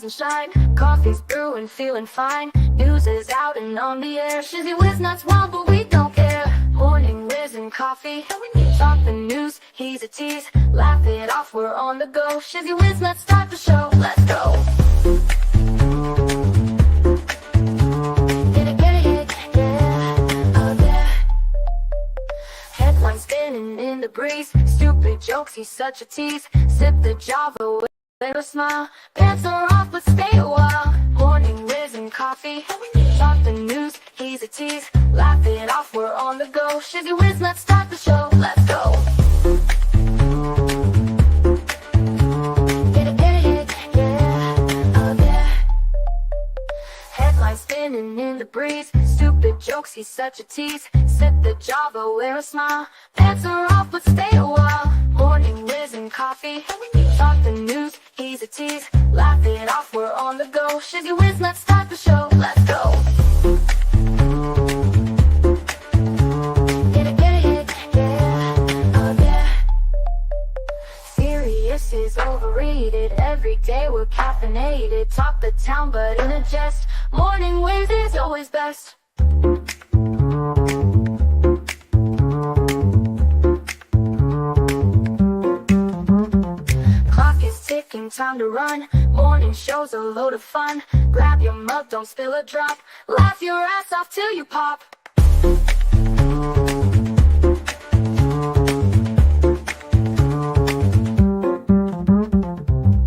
rise and shine. Coffee's brewing, feeling fine. News is out and on the air. Shizzy whiz nuts wild, but we don't care. Morning whiz and coffee. Talk the news, he's a tease. Laugh it off, we're on the go. Shizzy whiz nuts, start the show. Let's go. Spinning in the breeze, stupid jokes, he's such a tease. Sip the Java with a smile. Pants are off, but stay a while. Morning whiz and coffee. Talk the news, he's a tease. Laugh it off, we're on the go. Shizzy whiz, let's start the show. Let's go. Headlines spinning in the breeze. Stupid jokes, he's such a tease. Sip the Java, wear a smile. Pants are off, but stay a while. Morning whiz and coffee. Talk the news, he's a tease. Laugh it off, we're on the go. Shizzy whiz, let's start the show. Let's go. Serious is overrated. Every day we're caffeinated. Talk the town, but in a jest. Morning whiz is always best. Clock is ticking, time to run. Morning show's a load of fun. Grab your mug, don't spill a drop. Laugh your ass off till you pop.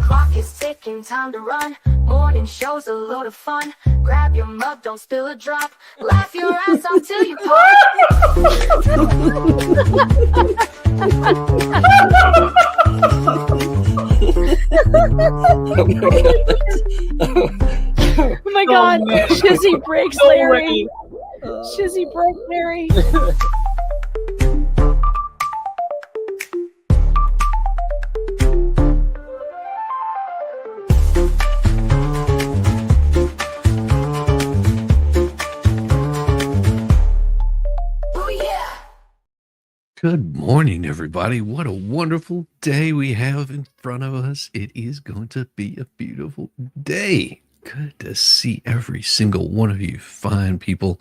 Clock is ticking, time to run. Morning show's a load of fun. Grab your mug, don't spill a drop. Laugh your ass off till you pop. Oh my god, Shizzy breaks Larry. Shizzy broke Larry. Good morning, everybody. What a wonderful day we have in front of us. It is going to be a beautiful day. Good to see every single one of you fine people.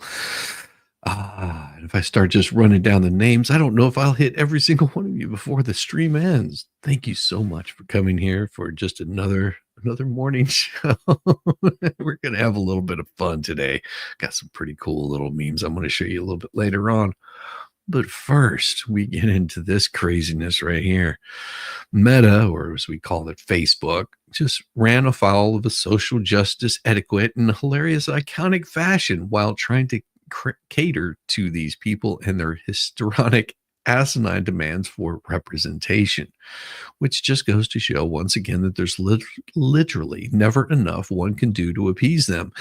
If I start just running down the names, I don't know if I'll hit every single one of you before the stream ends. Thank you so much for coming here for just another morning show. We're going to have a little bit of fun today. Got some pretty cool little memes I'm going to show you a little bit later on. But first, we get into this craziness right here. Meta, or as we call it, Facebook, just ran afoul of a social justice etiquette in a hilarious, iconic fashion while trying to cater to these people and their histrionic, asinine demands for representation, which just goes to show once again that there's literally never enough one can do to appease them.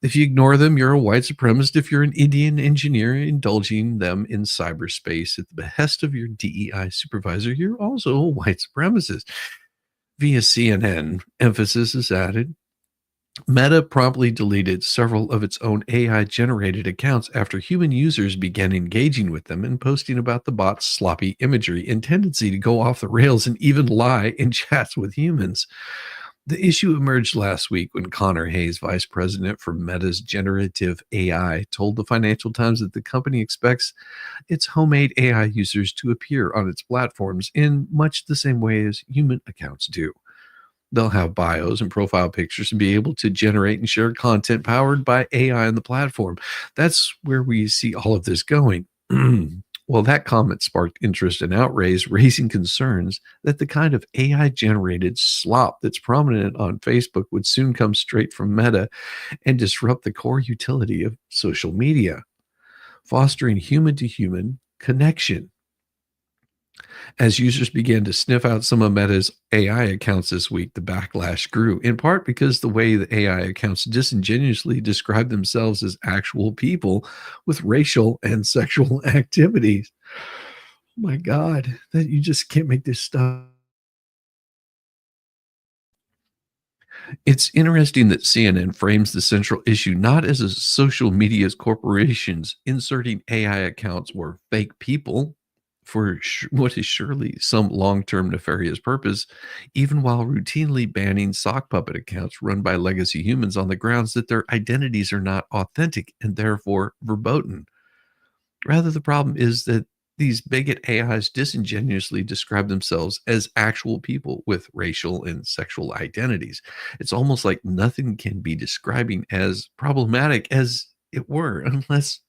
If you ignore them, you're a white supremacist. If you're an Indian engineer indulging them in cyberspace at the behest of your DEI supervisor, you're also a white supremacist. Via CNN, emphasis is added. Meta promptly deleted several of its own AI-generated accounts after human users began engaging with them and posting about the bot's sloppy imagery and tendency to go off the rails and even lie in chats with humans. The issue emerged last week when Connor Hayes, vice president for Meta's generative AI, told the Financial Times that the company expects its homemade AI users to appear on its platforms in much the same way as human accounts do. They'll have bios and profile pictures and be able to generate and share content powered by AI on the platform. That's where we see all of this going. Well, that comment sparked interest and outrage, raising concerns that the kind of AI-generated slop that's prominent on Facebook would soon come straight from Meta and disrupt the core utility of social media, fostering human-to-human connection. As users began to sniff out some of Meta's AI accounts this week, the backlash grew, in part because the way the AI accounts disingenuously describe themselves as actual people with racial and sexual activities. Oh my God, that you just can't make this stuff. It's interesting that CNN frames the central issue not as a social media's corporations inserting AI accounts were fake people for what is surely some long-term nefarious purpose, even while routinely banning sock puppet accounts run by legacy humans on the grounds that their identities are not authentic and therefore verboten. Rather, the problem is that these bigot AIs disingenuously describe themselves as actual people with racial and sexual identities. It's almost like nothing can be describing as problematic as it were, unless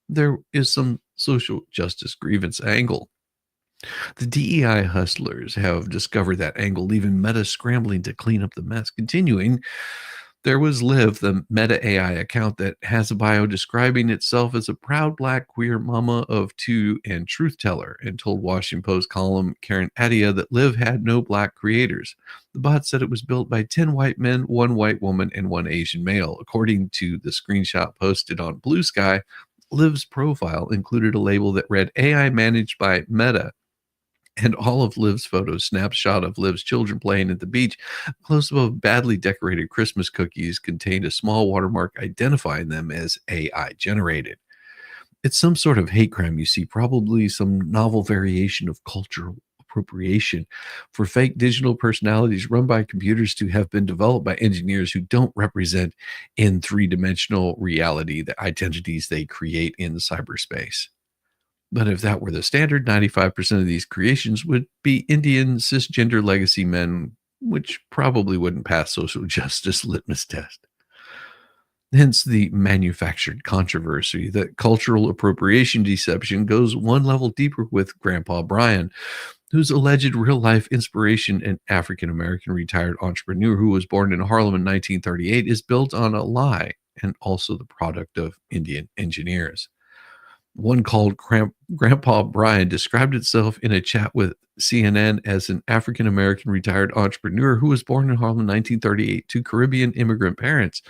there is some social justice grievance angle. The DEI hustlers have discovered that angle, leaving Meta scrambling to clean up the mess. Continuing, there was Liv, the Meta AI account that has a bio describing itself as a proud black queer mama of two and truth teller, and told Washington Post column Karen Adia that Liv had no black creators. The bot said it was built by 10 white men, 1 white woman, and 1 Asian male. According to the screenshot posted on Blue Sky, Liv's profile included a label that read AI managed by Meta, and all of Liv's photos, snapshot of Liv's children playing at the beach, close above badly decorated Christmas cookies, contained a small watermark identifying them as AI generated. It's some sort of hate crime, you see, probably some novel variation of cultural appropriation for fake digital personalities run by computers to have been developed by engineers who don't represent in three-dimensional reality the identities they create in cyberspace. But if that were the standard, 95% of these creations would be Indian cisgender legacy men, which probably wouldn't pass social justice litmus test. Hence the manufactured controversy that cultural appropriation deception goes one level deeper with Grandpa Brian, whose alleged real-life inspiration, an African-American retired entrepreneur who was born in Harlem in 1938, is built on a lie and also the product of Indian engineers. One called Grandpa Brian described itself in a chat with CNN as an African-American retired entrepreneur who was born in Harlem in 1938 to Caribbean immigrant parents.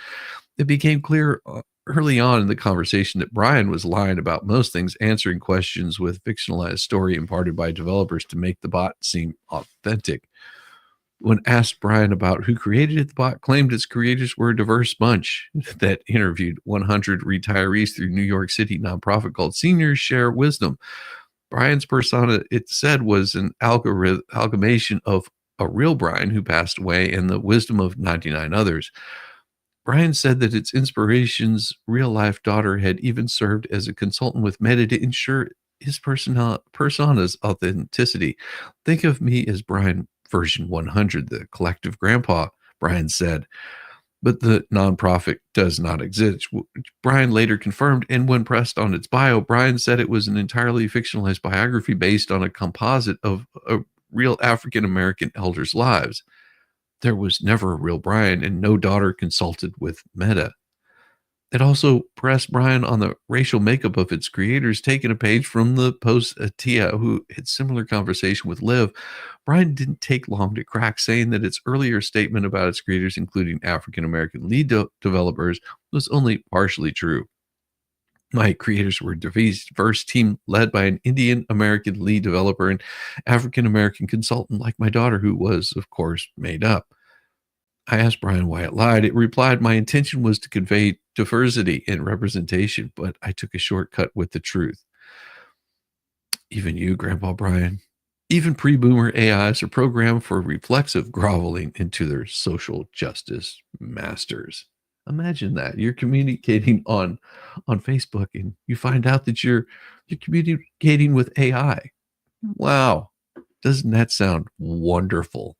It became clear early on in the conversation that Brian was lying about most things, answering questions with fictionalized story imparted by developers to make the bot seem authentic. When asked, Brian about who created it, the bot claimed its creators were a diverse bunch that interviewed 100 retirees through New York City nonprofit called Seniors Share Wisdom. Brian's persona, it said, was an amalgamation of a real Brian who passed away and the wisdom of 99 others. Brian said that its inspiration's real-life daughter had even served as a consultant with Meta to ensure his persona's authenticity. Think of me as Brian version 100, the collective grandpa, Brian said. But the nonprofit does not exist. Brian later confirmed, and when pressed on its bio, Brian said it was an entirely fictionalized biography based on a composite of real African-American elders' lives. There was never a real Brian, and no daughter consulted with Meta. It also pressed Brian on the racial makeup of its creators, taking a page from the Post Tia, who had similar conversation with Liv. Brian didn't take long to crack, saying that its earlier statement about its creators, including African-American lead developers, was only partially true. My creators were a diverse team led by an Indian American lead developer and African American consultant like my daughter, who was, of course, made up. I asked Brian why it lied. It replied, my intention was to convey diversity and representation, but I took a shortcut with the truth. Even you, Grandpa Brian, even pre-boomer AIs are programmed for reflexive groveling into their social justice masters. Imagine that. You're communicating on Facebook and you find out that you're communicating with AI. Wow. Doesn't that sound wonderful?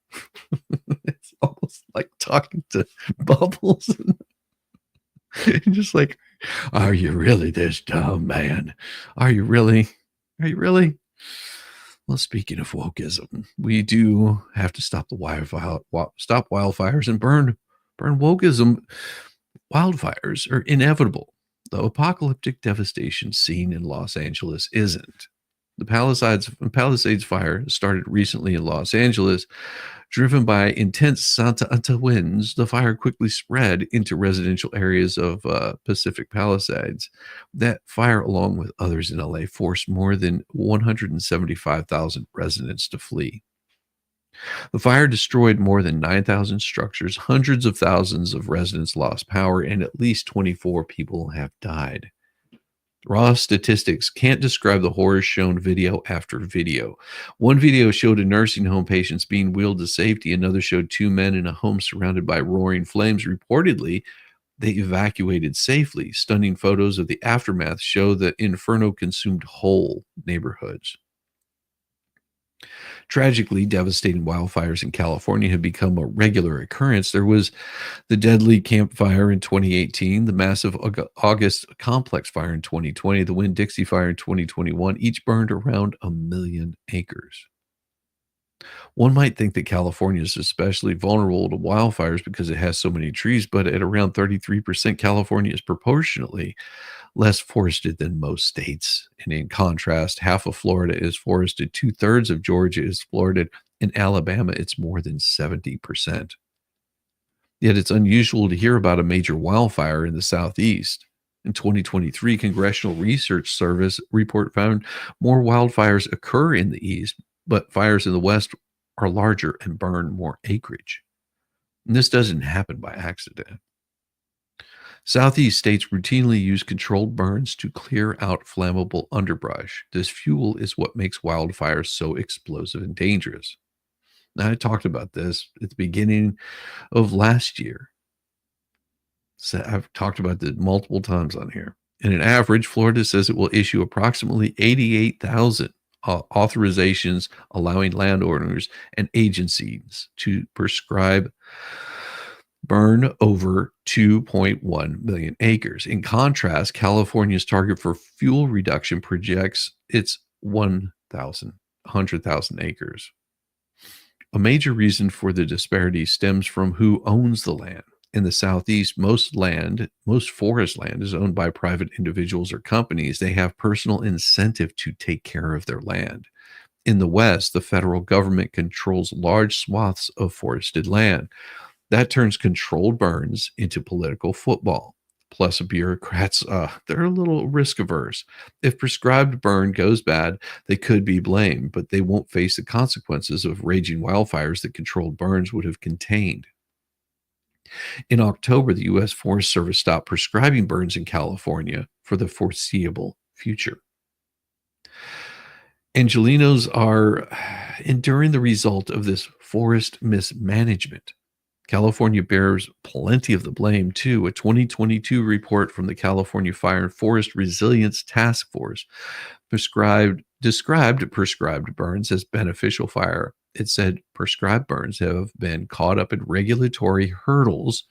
It's almost like talking to bubbles. And just like, are you really this dumb, man? Are you really? Are you really? Well, speaking of wokeism, we do have to stop stop wildfires and burn wokeism. Wildfires are inevitable, though apocalyptic devastation seen in Los Angeles isn't. The Palisades fire started recently in Los Angeles. Driven by intense Santa Ana winds, the fire quickly spread into residential areas of Pacific Palisades. That fire, along with others in LA, forced more than 175,000 residents to flee. The fire destroyed more than 9,000 structures, hundreds of thousands of residents lost power, and at least 24 people have died. Raw statistics can't describe the horrors shown video after video. One video showed a nursing home patients being wheeled to safety. Another showed two men in a home surrounded by roaring flames. Reportedly, they evacuated safely. Stunning photos of the aftermath show the inferno consumed whole neighborhoods. Tragically, devastating wildfires in California have become a regular occurrence. There was the deadly Camp Fire in 2018, the massive August Complex Fire in 2020, the Winn-Dixie Fire in 2021. Each burned around 1 million acres. One might think that California is especially vulnerable to wildfires because it has so many trees, but at around 33%, California is proportionately less forested than most states. And in contrast, half of Florida is forested, two-thirds of Georgia is forested, in Alabama, it's more than 70%. Yet it's unusual to hear about a major wildfire in the Southeast. In 2023, Congressional Research Service report found more wildfires occur in the East, but fires in the West are larger and burn more acreage. And this doesn't happen by accident. Southeast states routinely use controlled burns to clear out flammable underbrush. This fuel is what makes wildfires so explosive and dangerous. Now, I talked about this at the beginning of last year. So I've talked about this multiple times on here. In an average, Florida says it will issue approximately 88,000 authorizations allowing landowners and agencies to prescribe burn over 2.1 million acres. In contrast, California's target for fuel reduction projects its 100,000 acres. A major reason for the disparity stems from who owns the land. In the Southeast, most forest land is owned by private individuals or companies. They have personal incentive to take care of their land. In the West, the federal government controls large swaths of forested land. That turns controlled burns into political football. Plus, bureaucrats, they're a little risk averse. If prescribed burn goes bad, they could be blamed, but they won't face the consequences of raging wildfires that controlled burns would have contained. In October, the U.S. Forest Service stopped prescribing burns in California for the foreseeable future. Angelinos are enduring the result of this forest mismanagement. California bears plenty of the blame, too. A 2022 report from the California Fire and Forest Resilience Task Force described prescribed burns as beneficial fire. It said prescribed burns have been caught up in regulatory hurdles,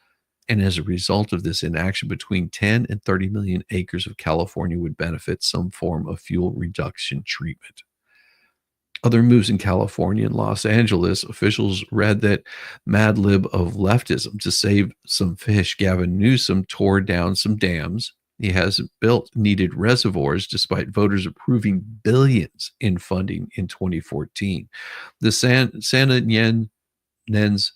and as a result of this inaction, between 10 and 30 million acres of California would benefit some form of fuel reduction treatment. Other moves in California and Los Angeles, officials read that mad lib of leftism to save some fish, Gavin Newsom, tore down some dams. He hasn't built needed reservoirs despite voters approving billions in funding in 2014. The Santa Ynez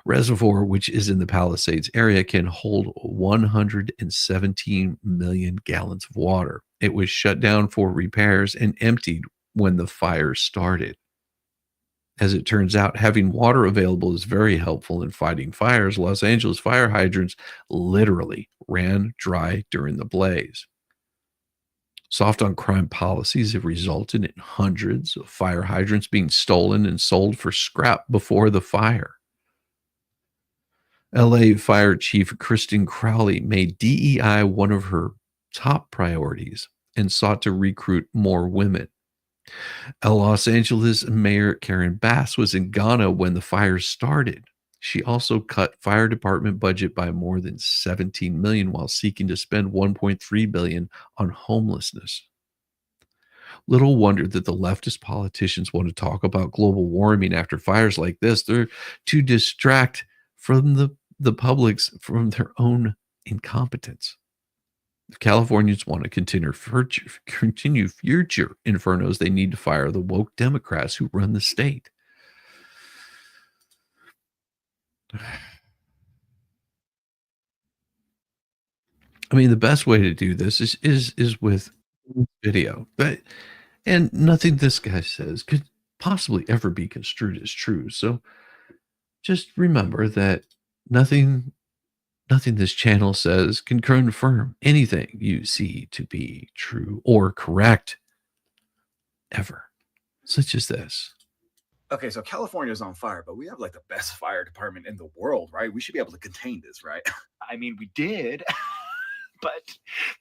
Reservoir, which is in the Palisades area, can hold 117 million gallons of water. It was shut down for repairs and emptied when the fire started. As it turns out, having water available is very helpful in fighting fires. Los Angeles fire hydrants literally ran dry during the blaze. Soft on crime policies have resulted in hundreds of fire hydrants being stolen and sold for scrap before the fire. LA Fire Chief Kristen Crowley made DEI one of her top priorities and sought to recruit more women. Los Angeles Mayor Karen Bass was in Ghana when the fire started. She also cut fire department budget by more than 17 million while seeking to spend 1.3 billion on homelessness. Little wonder that the leftist politicians want to talk about global warming after fires like this. They're to distract from the public's from their own incompetence. If Californians want to continue future infernos, they need to fire the woke Democrats who run the state. I mean, the best way to do this is with video, and nothing this guy says could possibly ever be construed as true. So just remember that nothing Nothing this channel says can confirm anything you see to be true or correct ever, such as this. Okay, so California's on fire, but we have like the best fire department in the world, right? We should be able to contain this, right? I mean, we did, but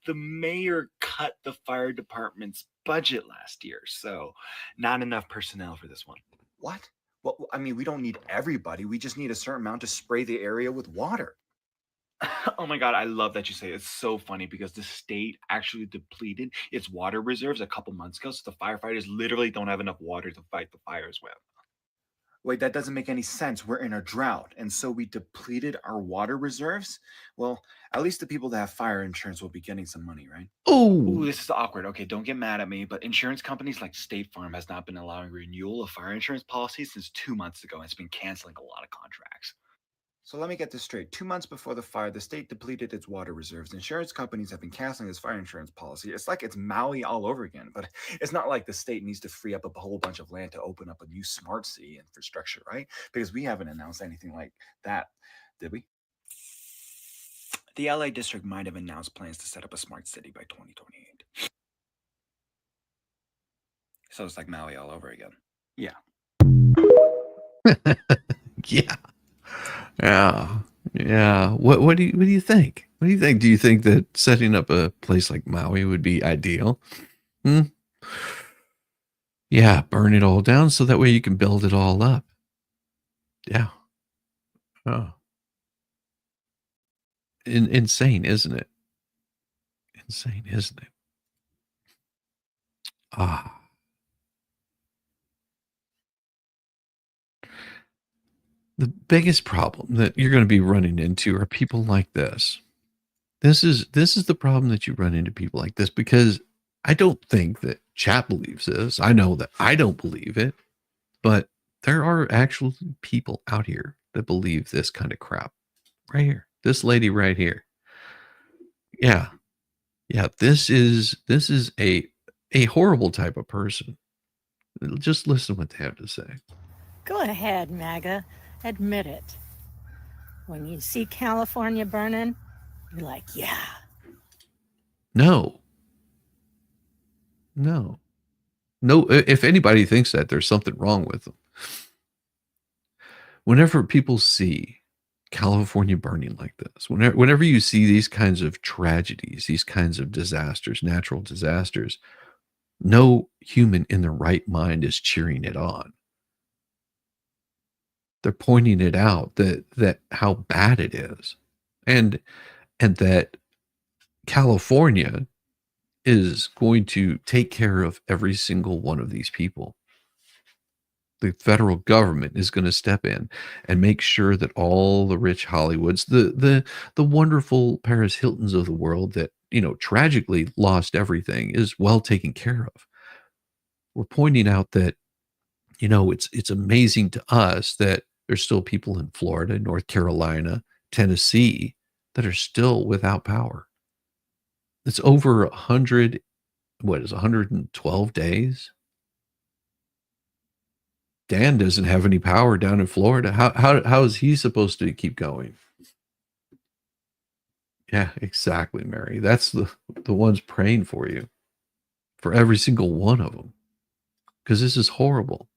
the mayor cut the fire department's budget last year, so not enough personnel for this one. What? Well, I mean, we don't need everybody. We just need a certain amount to spray the area with water. Oh my God, I love that you say it. It's so funny because the state actually depleted its water reserves a couple months ago, so the firefighters literally don't have enough water to fight the fires with. Wait, that doesn't make any sense. We're in a drought, and so we depleted our water reserves? Well, at least the people that have fire insurance will be getting some money, right? Ooh, Oh, this is awkward. Okay, don't get mad at me, but insurance companies like State Farm has not been allowing renewal of fire insurance policies since 2 months ago, and it's been canceling a lot of contracts. So let me get this straight. 2 months before the fire, the state depleted its water reserves. Insurance companies have been canceling this fire insurance policy. It's like it's Maui all over again, but it's not like the state needs to free up a whole bunch of land to open up a new smart city infrastructure, right? Because we haven't announced anything like that, did we? The LA district might have announced plans to set up a smart city by 2028. So it's like Maui all over again. Yeah. yeah. Yeah. What do you think? What do you think? Do you think that setting up a place like Maui would be ideal? Yeah, burn it all down so that way you can build it all up. Yeah. Oh. Insane, isn't it? Insane, isn't it? Ah. The biggest problem that you're going to be running into are people like this. This is the problem that you run into people like this, because I don't think that chat believes this. I know that I don't believe it, but there are actual people out here that believe this kind of crap. Right here. This lady right here. Yeah. Yeah, this is a horrible type of person. Just listen to what they have to say. Go ahead, MAGA. Admit it. When you see California burning, you're like, yeah. No. If anybody thinks that, there's something wrong with them. Whenever people see California burning like this, whenever you see these kinds of tragedies, these kinds of disasters, natural disasters, no human in their right mind is cheering it on. They're pointing it out that how bad it is, and that California is going to take care of every single one of these people. The federal government is going to step in and make sure that all the rich Hollywoods, the wonderful Paris Hiltons of the world that, tragically lost everything, is well taken care of. We're pointing out that, it's amazing to us that there's still people in Florida, North Carolina, Tennessee that are still without power. It's over 112 days? Dan doesn't have any power down in Florida. How is he supposed to keep going? Yeah, exactly, Mary. That's the ones praying for you, for every single one of them, because this is horrible.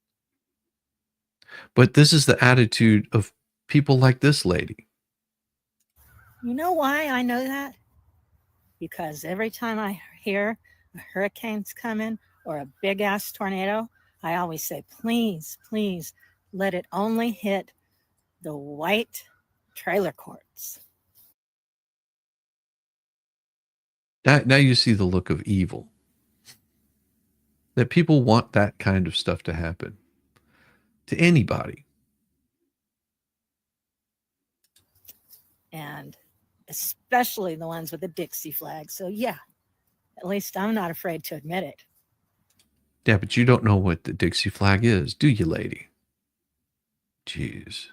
But this is the attitude of people like this lady. You know why I know that? Because every time I hear a hurricane's coming or a big ass tornado, I always say, please, please, let it only hit the white trailer courts. Now you see the look of evil. That people want that kind of stuff to happen to anybody. And especially the ones with the Dixie flag. So yeah, at least I'm not afraid to admit it. Yeah, but you don't know what the Dixie flag is, do you, lady? Jeez.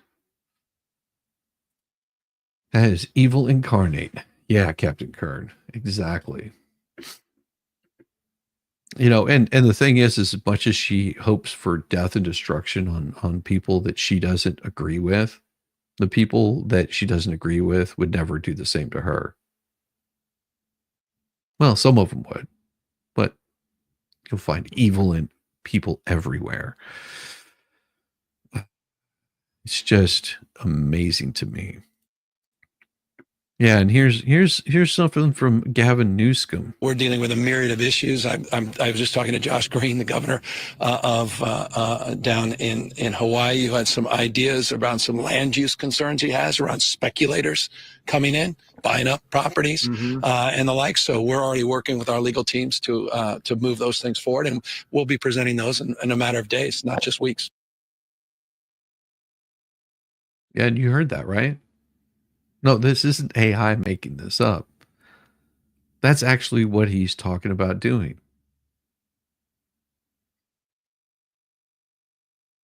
That is evil incarnate. Yeah, Captain Kern. Exactly. And the thing is as much as she hopes for death and destruction on people that she doesn't agree with, The people that she doesn't agree with would never do the same to her. Well, some of them would, but you'll find evil in people everywhere. It's just amazing to me. Yeah, and here's something from Gavin Newsom. We're dealing with a myriad of issues. I was just talking to Josh Green, the governor of down in Hawaii, who had some ideas around some land use concerns he has around speculators coming in, buying up properties, and the like. So we're already working with our legal teams to move those things forward, and we'll be presenting those in a matter of days, not just weeks. Yeah, and you heard that, right? No, this isn't AI making this up. That's actually what he's talking about doing.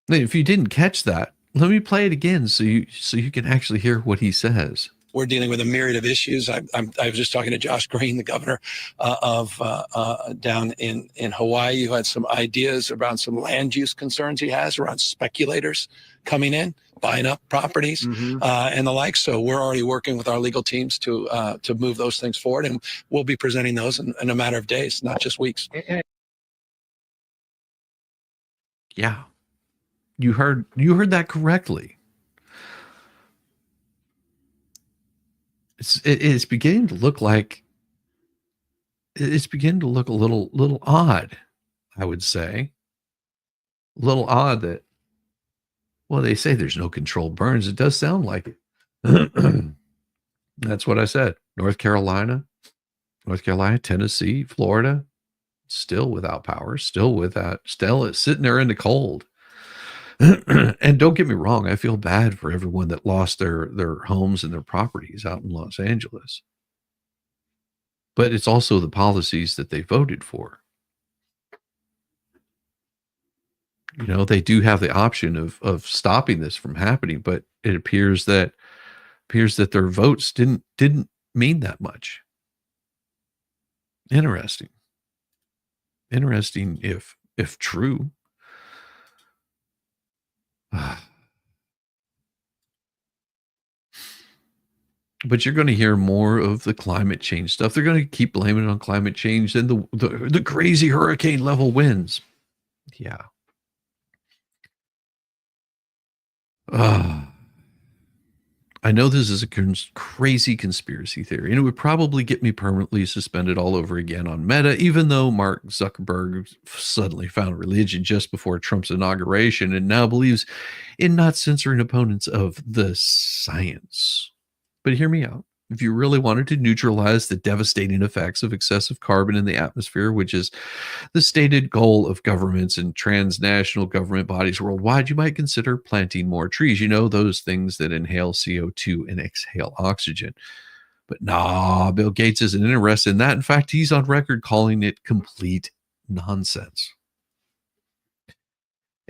If you didn't catch that, let me play it again so you can actually hear what he says. We're dealing with a myriad of issues. I was just talking to Josh Green, the governor of down in Hawaii, who had some ideas around some land use concerns he has around speculators coming in, buying up properties, and the like. So we're already working with our legal teams to move those things forward, and we'll be presenting those in a matter of days, not just weeks. Yeah, you heard that correctly. It's beginning to look like it's beginning to look a little odd, I would say. A little odd that, well, they say there's no controlled burns. It does sound like it. That's what I said. North Carolina, Tennessee, Florida, still without power, still it's sitting there in the cold. And don't get me wrong, I feel bad for everyone that lost their homes and their properties out in Los Angeles. But it's also the policies that they voted for. You know, they do have the option of stopping this from happening, but it appears that their votes didn't mean that much. Interesting if true. But you're going to hear more of the climate change stuff. They're going to keep blaming it on climate change and the crazy hurricane level winds. Yeah. I know this is a crazy conspiracy theory, and it would probably get me permanently suspended all over again on Meta, even though Mark Zuckerberg suddenly found religion just before Trump's inauguration and now believes in not censoring opponents of the science. But hear me out. If you really wanted to neutralize the devastating effects of excessive carbon in the atmosphere, which is the stated goal of governments and transnational government bodies worldwide, you might consider planting more trees. You know, those things that inhale CO2 and exhale oxygen. But nah, Bill Gates isn't interested in that. In fact, he's on record calling it complete nonsense.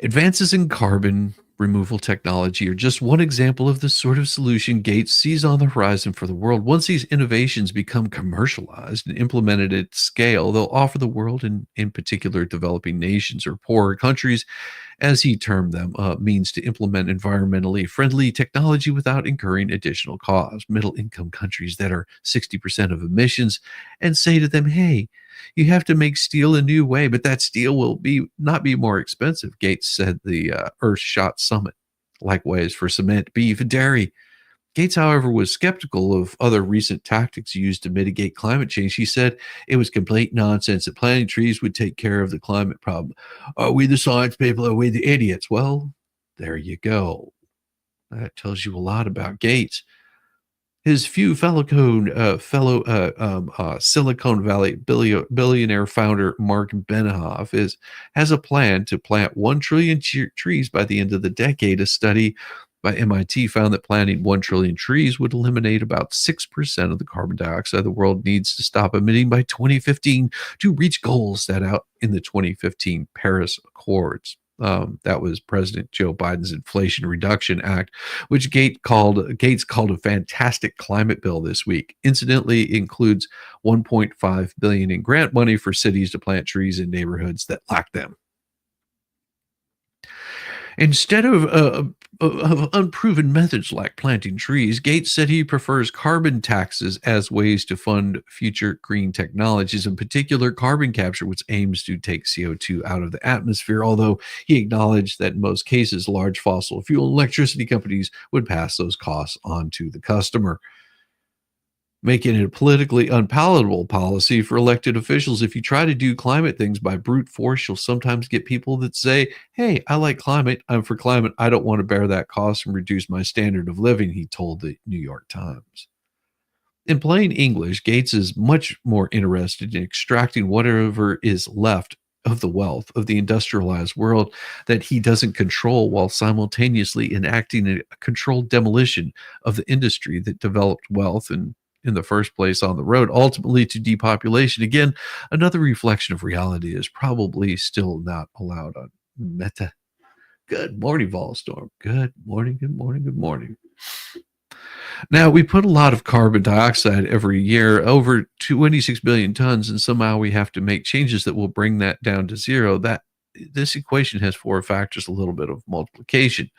Advances in carbon removal technology are just one example of the sort of solution Gates sees on the horizon for the world. Once these innovations become commercialized and implemented at scale, they'll offer the world, and in particular developing nations or poorer countries, as he termed them, means to implement environmentally friendly technology without incurring additional costs. Middle-income countries that are 60% of emissions, and say to them, hey, you have to make steel a new way, but that steel will not be more expensive, Gates said the Earthshot Summit. Likewise for cement, beef, and dairy. Gates, however, was skeptical of other recent tactics used to mitigate climate change. He said it was complete nonsense that planting trees would take care of the climate problem. Are we the science people? Are we the idiots? Well, there you go. That tells you a lot about Gates. His few Silicon Valley billionaire founder Mark Benioff has a plan to plant 1 trillion trees by the end of the decade. A study by MIT found that planting 1 trillion trees would eliminate about 6% of the carbon dioxide the world needs to stop emitting by 2015 to reach goals set out in the 2015 Paris Accords. That was President Joe Biden's Inflation Reduction Act, which Gates called a fantastic climate bill this week. Incidentally, includes $1.5 billion in grant money for cities to plant trees in neighborhoods that lack them. Instead of unproven methods like planting trees, Gates said he prefers carbon taxes as ways to fund future green technologies, in particular carbon capture, which aims to take CO2 out of the atmosphere, although he acknowledged that in most cases, large fossil fuel and electricity companies would pass those costs on to the customer, making it a politically unpalatable policy for elected officials. If you try to do climate things by brute force, you'll sometimes get people that say, hey, I like climate, I'm for climate, I don't want to bear that cost and reduce my standard of living, he told the New York Times. In plain English, Gates is much more interested in extracting whatever is left of the wealth of the industrialized world that he doesn't control, while simultaneously enacting a controlled demolition of the industry that developed wealth and in the first place on the road, ultimately to depopulation. Again, another reflection of reality is probably still not allowed on Meta. Good morning, Volstorm. Good morning, good morning, good morning. Now, we put a lot of carbon dioxide every year, over 26 billion tons, and somehow we have to make changes that will bring that down to zero. This equation has four factors, a little bit of multiplication.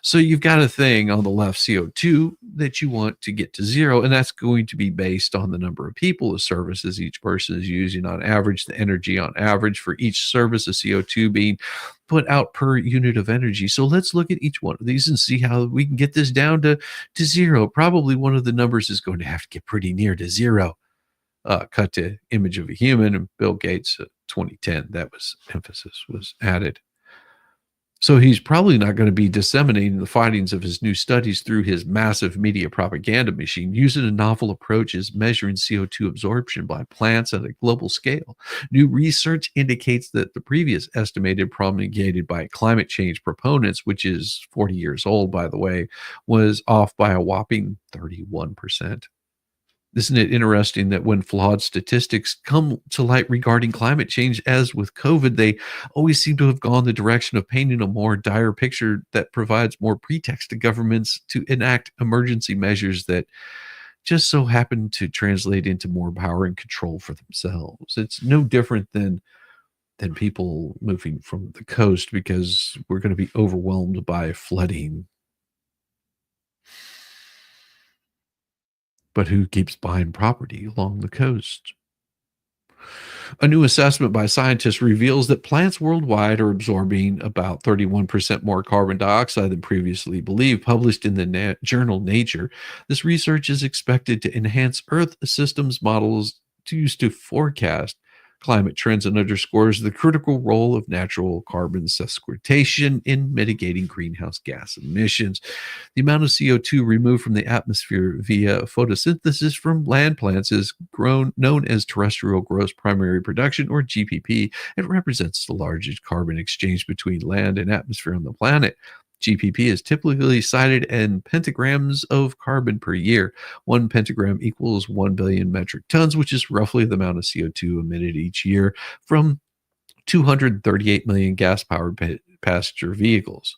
So you've got a thing on the left, CO2, that you want to get to zero, and that's going to be based on the number of people, the services each person is using on average, the energy on average for each service of CO2 being put out per unit of energy. So let's look at each one of these and see how we can get this down to zero. Probably one of the numbers is going to have to get pretty near to zero. Cut to image of a human, and Bill Gates, 2010, that was emphasis was added. So he's probably not going to be disseminating the findings of his new studies through his massive media propaganda machine, using a novel approach as measuring CO2 absorption by plants at a global scale. New research indicates that the previous estimated promulgated by climate change proponents, which is 40 years old, by the way, was off by a whopping 31%. Isn't it interesting that when flawed statistics come to light regarding climate change, as with COVID, they always seem to have gone the direction of painting a more dire picture that provides more pretext to governments to enact emergency measures that just so happen to translate into more power and control for themselves. It's no different than people moving from the coast because we're going to be overwhelmed by flooding. But who keeps buying property along the coast? A new assessment by scientists reveals that plants worldwide are absorbing about 31% more carbon dioxide than previously believed, published in the journal Nature. This research is expected to enhance Earth systems models used to forecast climate trends and underscores the critical role of natural carbon sequestration in mitigating greenhouse gas emissions. The amount of CO2 removed from the atmosphere via photosynthesis from land plants is known as terrestrial gross primary production, or GPP. It represents the largest carbon exchange between land and atmosphere on the planet. GPP is typically cited in pentagrams of carbon per year. 1 pentagram equals 1 billion metric tons, which is roughly the amount of CO2 emitted each year from 238 million gas-powered passenger vehicles.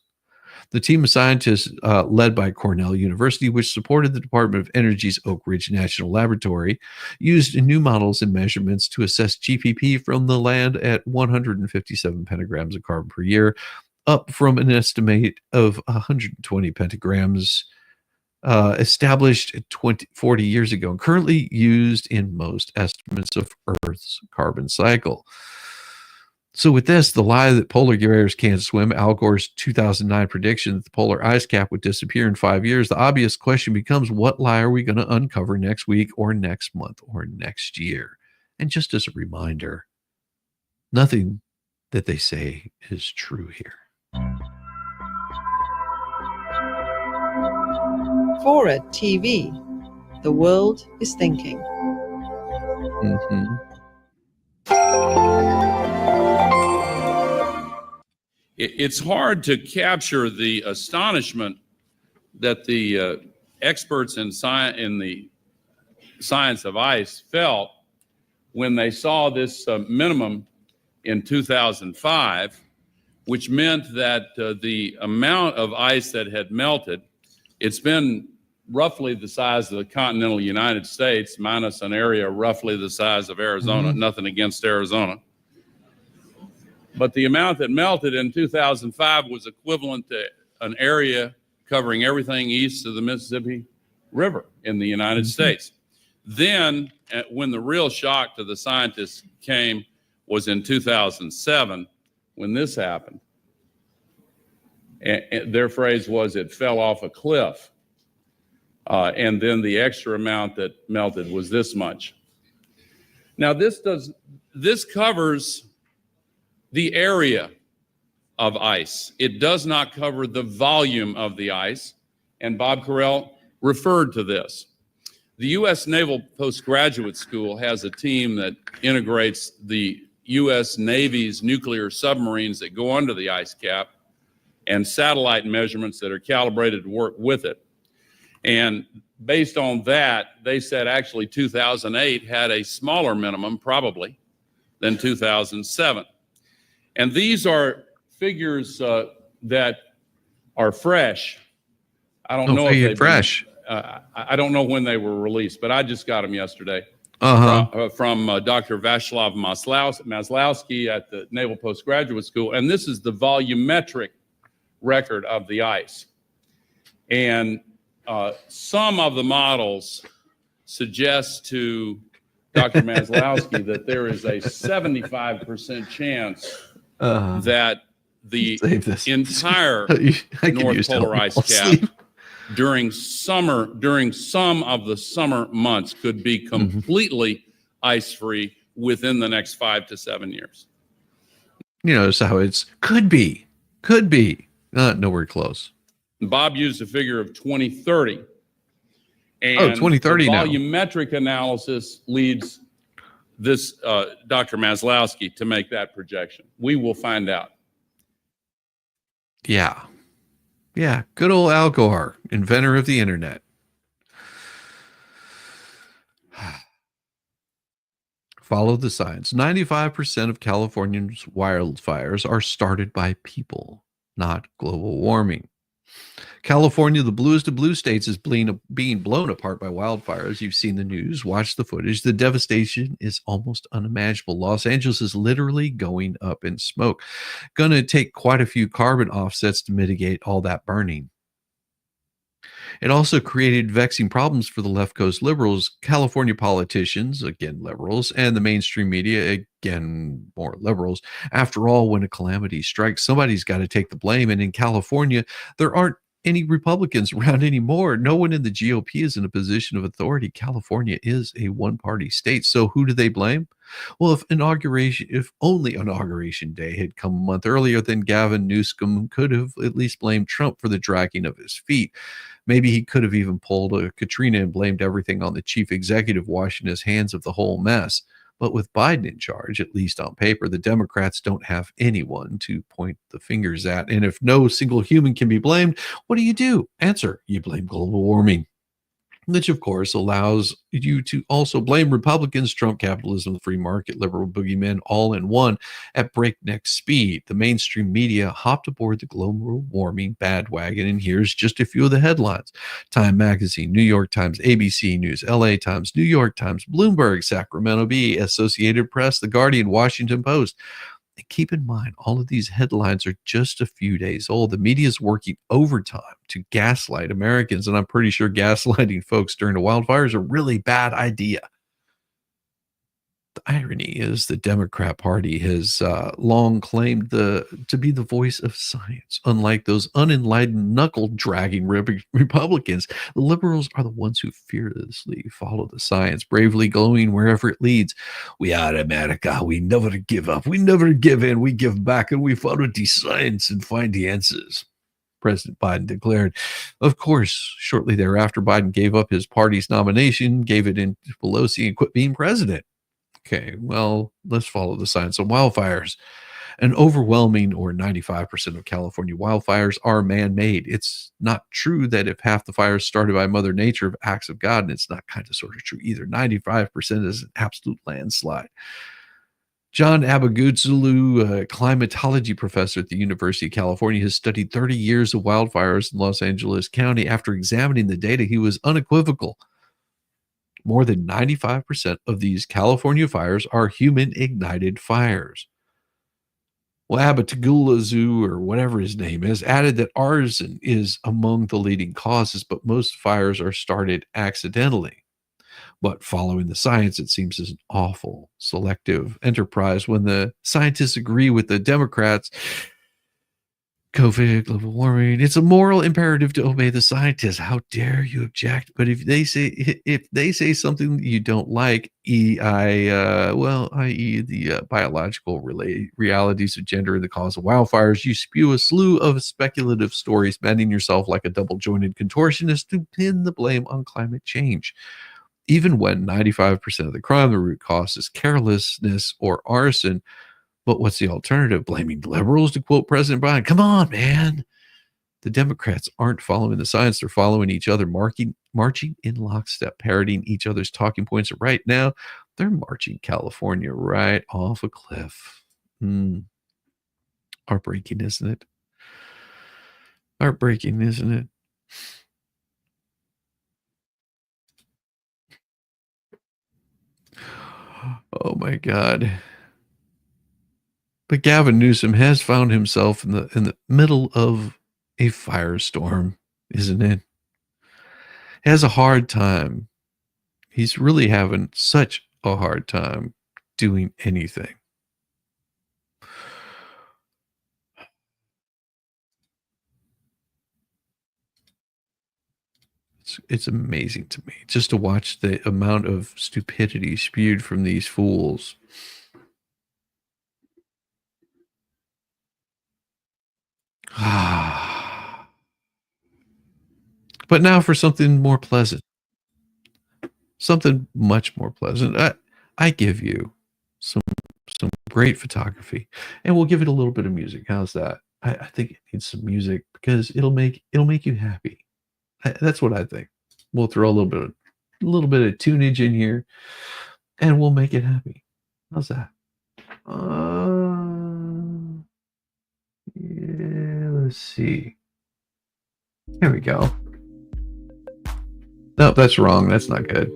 The team of scientists led by Cornell University, which supported the Department of Energy's Oak Ridge National Laboratory, used new models and measurements to assess GPP from the land at 157 pentagrams of carbon per year, up from an estimate of 120 pentagrams established 40 years ago, and currently used in most estimates of Earth's carbon cycle. So with this, the lie that polar bears can't swim, Al Gore's 2009 prediction that the polar ice cap would disappear in 5 years, the obvious question becomes, what lie are we going to uncover next week or next month or next year? And just as a reminder, nothing that they say is true here. Forward TV. The world is thinking. Mm-hmm. It's hard to capture the astonishment that the experts in the science of ice felt when they saw this minimum in 2005, which meant that the amount of ice that had melted, it's been roughly the size of the continental United States, minus an area roughly the size of Arizona, nothing against Arizona. but the amount that melted in 2005 was equivalent to an area covering everything east of the Mississippi River in the United States. Then, when the real shock to the scientists came was in 2007, when this happened. And their phrase was, it fell off a cliff. And then the extra amount that melted was this much. Now, this covers the area of ice. It does not cover the volume of the ice, and Bob Carell referred to this. The U.S. Naval Postgraduate School has a team that integrates the U.S. Navy's nuclear submarines that go under the ice cap and satellite measurements that are calibrated to work with it. And based on that, they said actually 2008 had a smaller minimum, probably, than 2007. And these are figures that are fresh. I don't know if they're fresh. I don't know when they were released, but I just got them yesterday from Dr. Václav Maslowski at the Naval Postgraduate School. And this is the volumetric record of the ice. And some of the models suggest to Dr. Maslowski that there is a 75% chance that the entire North Polar ice cap during some of the summer months could be completely ice-free within the next 5 to 7 years. You know, so it's could be, nowhere close. Bob used a figure of 2030. And 2030 now. Volumetric analysis leads this Dr. Maslowski to make that projection. We will find out. Yeah, good old Al Gore, inventor of the internet. Follow the science. 95% of California's wildfires are started by people, not global warming. California, the bluest of blue states, is being blown apart by wildfires. You've seen the news, watched the footage. The devastation is almost unimaginable. Los Angeles is literally going up in smoke. Going to take quite a few carbon offsets to mitigate all that burning. It also created vexing problems for the left coast liberals, California politicians, again liberals, and the mainstream media, again more liberals. After all, when a calamity strikes, somebody's got to take the blame. And in California, there aren't any Republicans around anymore. No one in the GOP is in a position of authority. California is a one-party state. So who do they blame? Well, if only inauguration day had come a month earlier, then Gavin Newsom could have at least blamed Trump for the dragging of his feet. Maybe he could have even pulled a Katrina and blamed everything on the chief executive, washing his hands of the whole mess. But with Biden in charge, at least on paper, the Democrats don't have anyone to point the fingers at. And if no single human can be blamed, what do? Answer, you blame global warming. Which, of course, allows you to also blame Republicans, Trump, capitalism, the free market, liberal boogeymen, all in one at breakneck speed. The mainstream media hopped aboard the global warming bandwagon, and here's just a few of the headlines. Time Magazine, New York Times, ABC News, LA Times, New York Times, Bloomberg, Sacramento Bee, Associated Press, The Guardian, Washington Post. And keep in mind, all of these headlines are just a few days old. The media is working overtime to gaslight Americans, and I'm pretty sure gaslighting folks during the wildfires is a really bad idea. The irony is the Democrat Party has long claimed to be the voice of science. Unlike those unenlightened, knuckle-dragging Republicans, the liberals are the ones who fearlessly follow the science, bravely going wherever it leads. We are America. We never give up. We never give in. We give back, and we follow the science and find the answers. President Biden declared. Of course, shortly thereafter, Biden gave up his party's nomination, gave it in to Pelosi, and quit being president. Okay, well, let's follow the science on wildfires. An overwhelming or 95% of California wildfires are man-made. It's not true that if half the fires started by Mother Nature of acts of God, and it's not kind of sort of true either. 95% is an absolute landslide. John Abaguzulu, a climatology professor at the University of California, has studied 30 years of wildfires in Los Angeles County. After examining the data, he was unequivocal. More than 95% of these California fires are human-ignited fires. Well, Abatagulazu, or whatever his name is, added that arson is among the leading causes, but most fires are started accidentally. But following the science, it seems, is an awful selective enterprise when the scientists agree with the Democrats. COVID, global warming. It's a moral imperative to obey the scientists. How dare you object? But if they say something you don't like, i.e., the biological realities of gender and the cause of wildfires, you spew a slew of speculative stories, bending yourself like a double-jointed contortionist to pin the blame on climate change. Even when 95% of the crime, the root cause is carelessness or arson. But what's the alternative? Blaming liberals, to quote President Biden. Come on, man. The Democrats aren't following the science. They're following each other, marching in lockstep, parroting each other's talking points. Right now, they're marching California right off a cliff. Heartbreaking, isn't it? Heartbreaking, isn't it? Oh, my God. But Gavin Newsom has found himself in the middle of a firestorm, isn't it? He has a hard time. He's really having such a hard time doing anything. It's amazing to me just to watch the amount of stupidity spewed from these fools. But now for something more pleasant. Something much more pleasant. I give you some great photography, and we'll give it a little bit of music. How's that? I think it needs some music because it'll make you happy. That's what I think. We'll throw a little bit of tunage in here, and we'll make it happy. How's that? Yeah, let's see. Here we go. No, that's wrong. That's not good.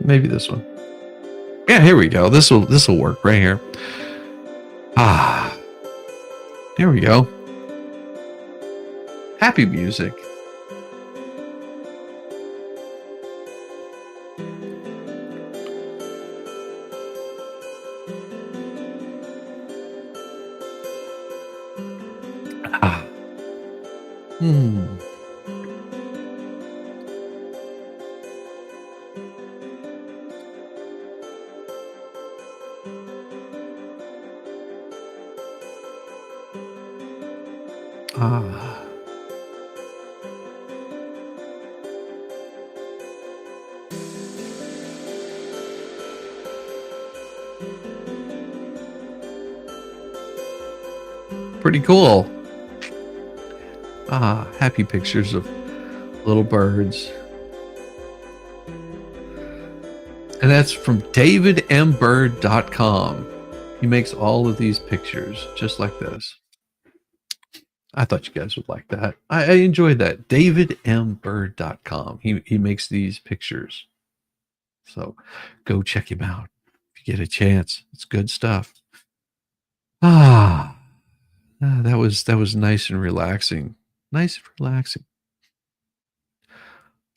Maybe this one. Yeah, here we go. This will work right here. Here we go. Happy music. Pretty cool. Happy pictures of little birds. And that's from davidmbird.com. He makes all of these pictures just like this. I thought you guys would like that. I enjoyed that. davidmbird.com. He makes these pictures. So go check him out if you get a chance. It's good stuff. That was nice and relaxing. Nice and relaxing.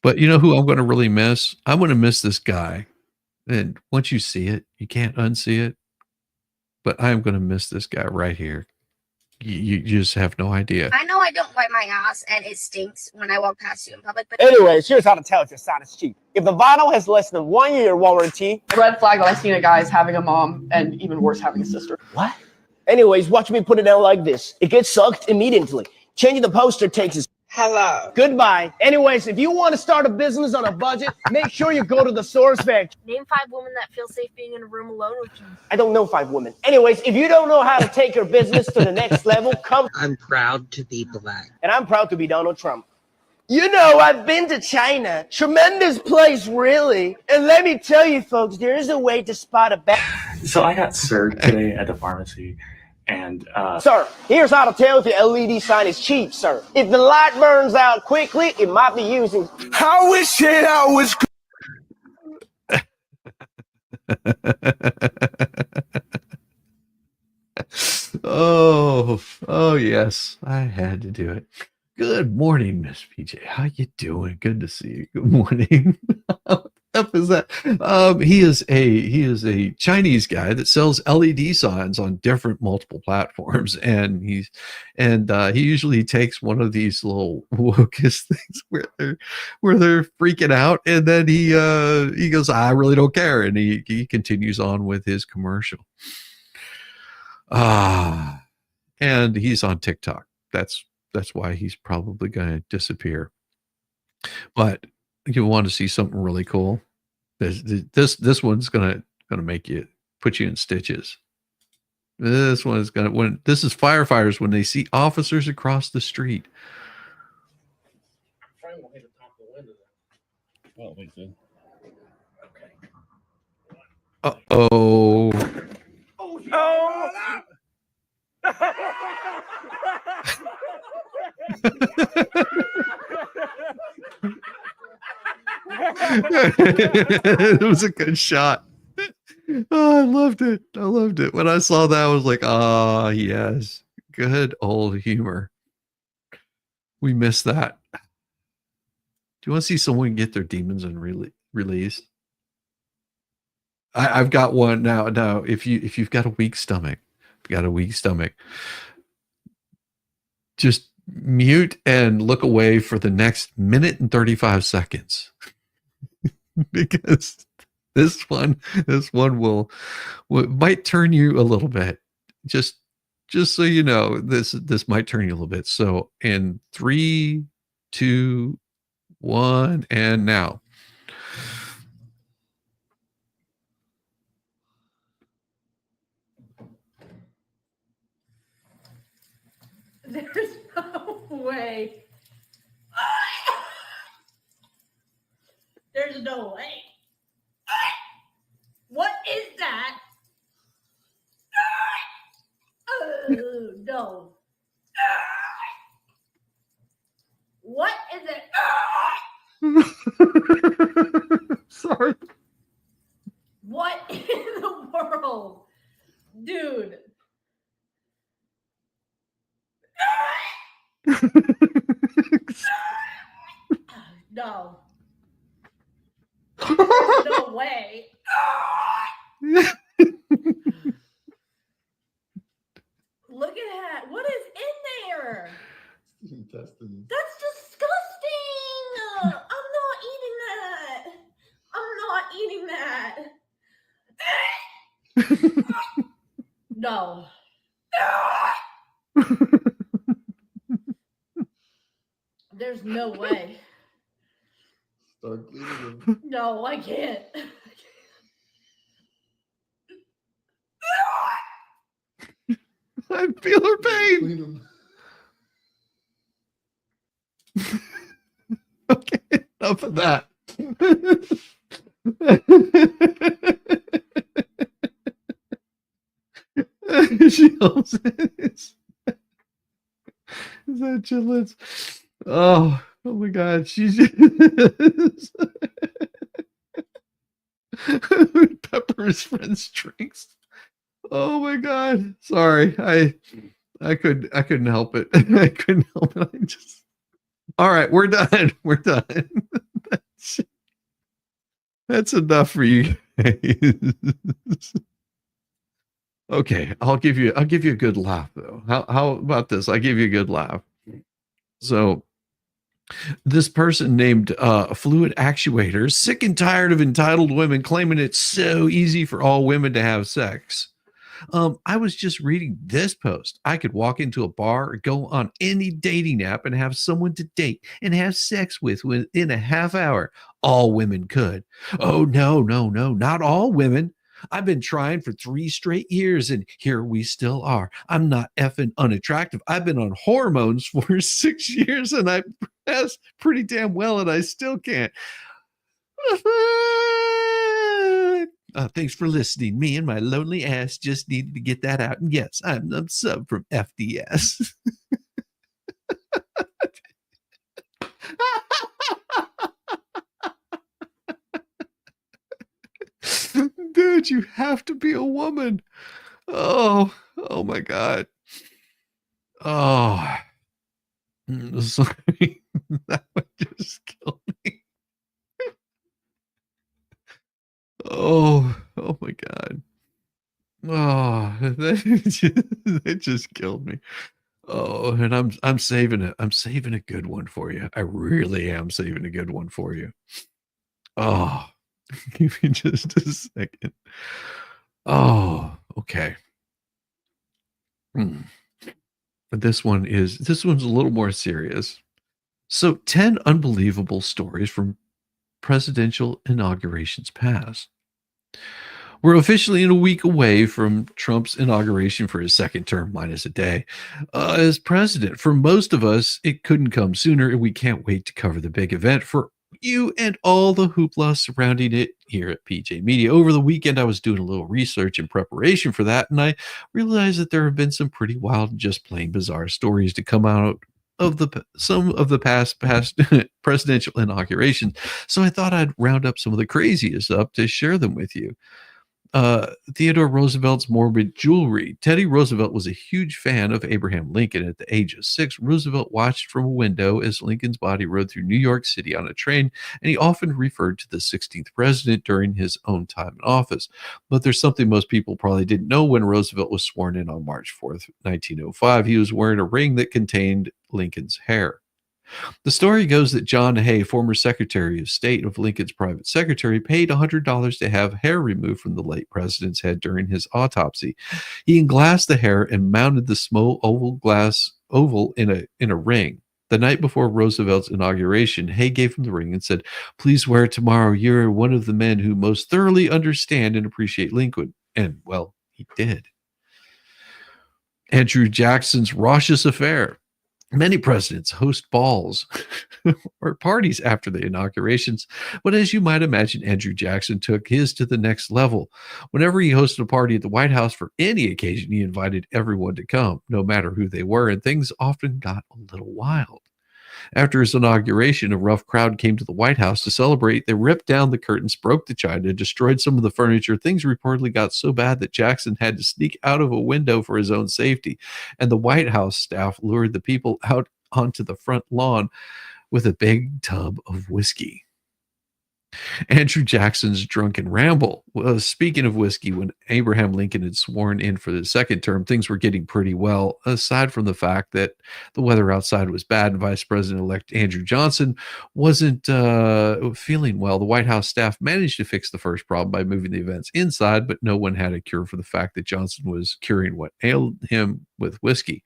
But you know who I'm going to really miss? I'm going to miss this guy. And once you see it, you can't unsee it. But I'm going to miss this guy right here. You just have no idea. I know I don't wipe my ass and it stinks when I walk past you in public, but anyways, here's how to tell if your sign is cheap. If the vinyl has less than 1 year warranty. Red flag that I've seen a guy is having a mom, and even worse, having a sister. What? Anyways, watch me put it out like this. It gets sucked immediately. Changing the poster takes us. Hello. Goodbye. Anyways, if you want to start a business on a budget, make sure you go to the source factory. name 5 women that feel safe being in a room alone with you. I don't know 5 women. Anyways, if you don't know how to take your business to the next level, come. I'm proud to be black. And I'm proud to be Donald Trump. You know, I've been to China. Tremendous place, really. And let me tell you, folks, there is a way to spot a bad. So I got served today at the pharmacy. And sir, here's how to tell if your LED sign is cheap, sir. If the light burns out quickly, it might be using. I wish it I was. Oh yes, I had to do it. Good morning, Miss PJ. How you doing? Good to see you. Good morning. What the F is that? He is a Chinese guy that sells LED signs on different multiple platforms, and he usually takes one of these little wokest things where they're freaking out, and then he goes, I really don't care, and he continues on with his commercial. And he's on TikTok. That's why he's probably going to disappear. But you want to see something really cool? This one's gonna make you put you in stitches. This one is this is firefighters when they see officers across the street. Uh-oh. It was a good shot. Oh, I loved it. When I saw that, I was like, ah, yes. Good old humor. We missed that. Do you want to see someone get their demons and released? I've got one now. Now, if you've got a weak stomach, just mute and look away for the next minute and 35 seconds. Because this one might turn you a little bit. Just so you know, this might turn you a little bit. So in 3, 2, 1, and now. There's no way. There's no way. What is that? Oh, no. What is it? Sorry. What in the world? Dude. No. There's no way. Look at that. What is in there? Intestines. That's disgusting. I'm not eating that. No. There's no way. Start cleaning them. No, I can't. I feel her pain. Clean them. Okay, enough of that. She holds it. Is that chitlins? Oh my God, she's Pepper's friends drinks. Oh my God, sorry, I couldn't help it. I couldn't help it. All right, we're done. That's enough for you guys. Okay, I'll give you a good laugh though. How about this? I give you a good laugh. So this person named Fluid Actuators, sick and tired of entitled women claiming it's so easy for all women to have sex. I was just reading this post. I could walk into a bar or go on any dating app and have someone to date and have sex with within a half hour. All women could. Oh, no, not all women. I've been trying for 3 straight years and here we still are. I'm not effing unattractive. I've been on hormones for 6 years and I passed pretty damn well and I still can't. Thanks for listening. Me and my lonely ass just needed to get that out. And yes, I'm a sub from FDS. Dude, you have to be a woman. Oh my God. Oh, sorry. That one just killed me. Oh my God. Oh, that just killed me. Oh, and I'm saving it. I'm saving a good one for you. I really am saving a good one for you. Oh, give me just a second. Oh, okay. But this one's a little more serious. So 10 unbelievable stories from presidential inaugurations past. We're officially in a week away from Trump's inauguration for his second term, minus a day, as president. For most of us, it couldn't come sooner, and we can't wait to cover the big event for you and all the hoopla surrounding it here at PJ Media. Over the weekend, I was doing a little research in preparation for that, and I realized that there have been some pretty wild and just plain bizarre stories to come out of some of the past presidential inaugurations. So I thought I'd round up some of the craziest up to share them with you. Theodore Roosevelt's morbid jewelry. Teddy Roosevelt was a huge fan of Abraham Lincoln. At the age of 6, Roosevelt watched from a window as Lincoln's body rode through New York City on a train, and he often referred to the 16th president during his own time in office. But there's something most people probably didn't know. When Roosevelt was sworn in on March 4th, 1905, he was wearing a ring that contained Lincoln's hair. The story goes that John Hay, former Secretary of State of Lincoln's private secretary, paid $100 to have hair removed from the late president's head during his autopsy. He englassed the hair and mounted the small oval in a ring. The night before Roosevelt's inauguration, Hay gave him the ring and said, "Please wear it tomorrow. You're one of the men who most thoroughly understand and appreciate Lincoln." And, well, he did. Andrew Jackson's raucous affair. Many presidents host balls or parties after the inaugurations, but as you might imagine, Andrew Jackson took his to the next level. Whenever he hosted a party at the White House for any occasion, he invited everyone to come, no matter who they were, and things often got a little wild. After his inauguration, a rough crowd came to the White House to celebrate. They ripped down the curtains, broke the china, destroyed some of the furniture. Things reportedly got so bad that Jackson had to sneak out of a window for his own safety, and the White House staff lured the people out onto the front lawn with a big tub of whiskey. Andrew Jackson's drunken ramble. Well, speaking of whiskey, when Abraham Lincoln had sworn in for the second term, things were getting pretty well, aside from the fact that the weather outside was bad and Vice President-elect Andrew Johnson wasn't feeling well. The White House staff managed to fix the first problem by moving the events inside, but no one had a cure for the fact that Johnson was curing what ailed him with whiskey.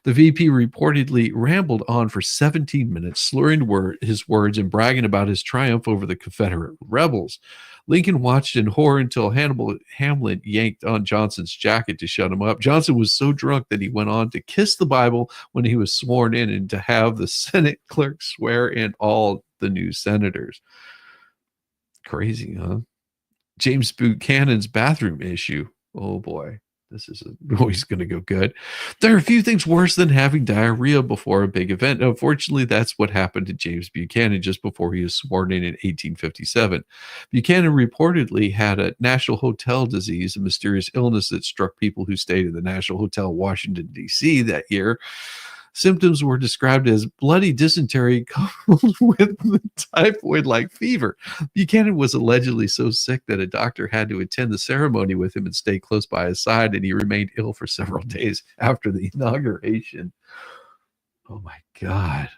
The VP reportedly rambled on for 17 minutes, slurring his words and bragging about his triumph over the Confederate rebels. Lincoln watched in horror until Hamlet yanked on Johnson's jacket to shut him up. Johnson was so drunk that he went on to kiss the Bible when he was sworn in and to have the Senate clerk swear in all the new senators. Crazy, huh? James Buchanan's bathroom issue. Oh boy. This is always going to go good. There are a few things worse than having diarrhea before a big event. Unfortunately, that's what happened to James Buchanan just before he was sworn in 1857. Buchanan reportedly had a National Hotel disease, a mysterious illness that struck people who stayed at the National Hotel, Washington, D.C. that year. Symptoms were described as bloody dysentery coupled with typhoid-like fever. Buchanan was allegedly so sick that a doctor had to attend the ceremony with him and stay close by his side, and he remained ill for several days after the inauguration. Oh my God.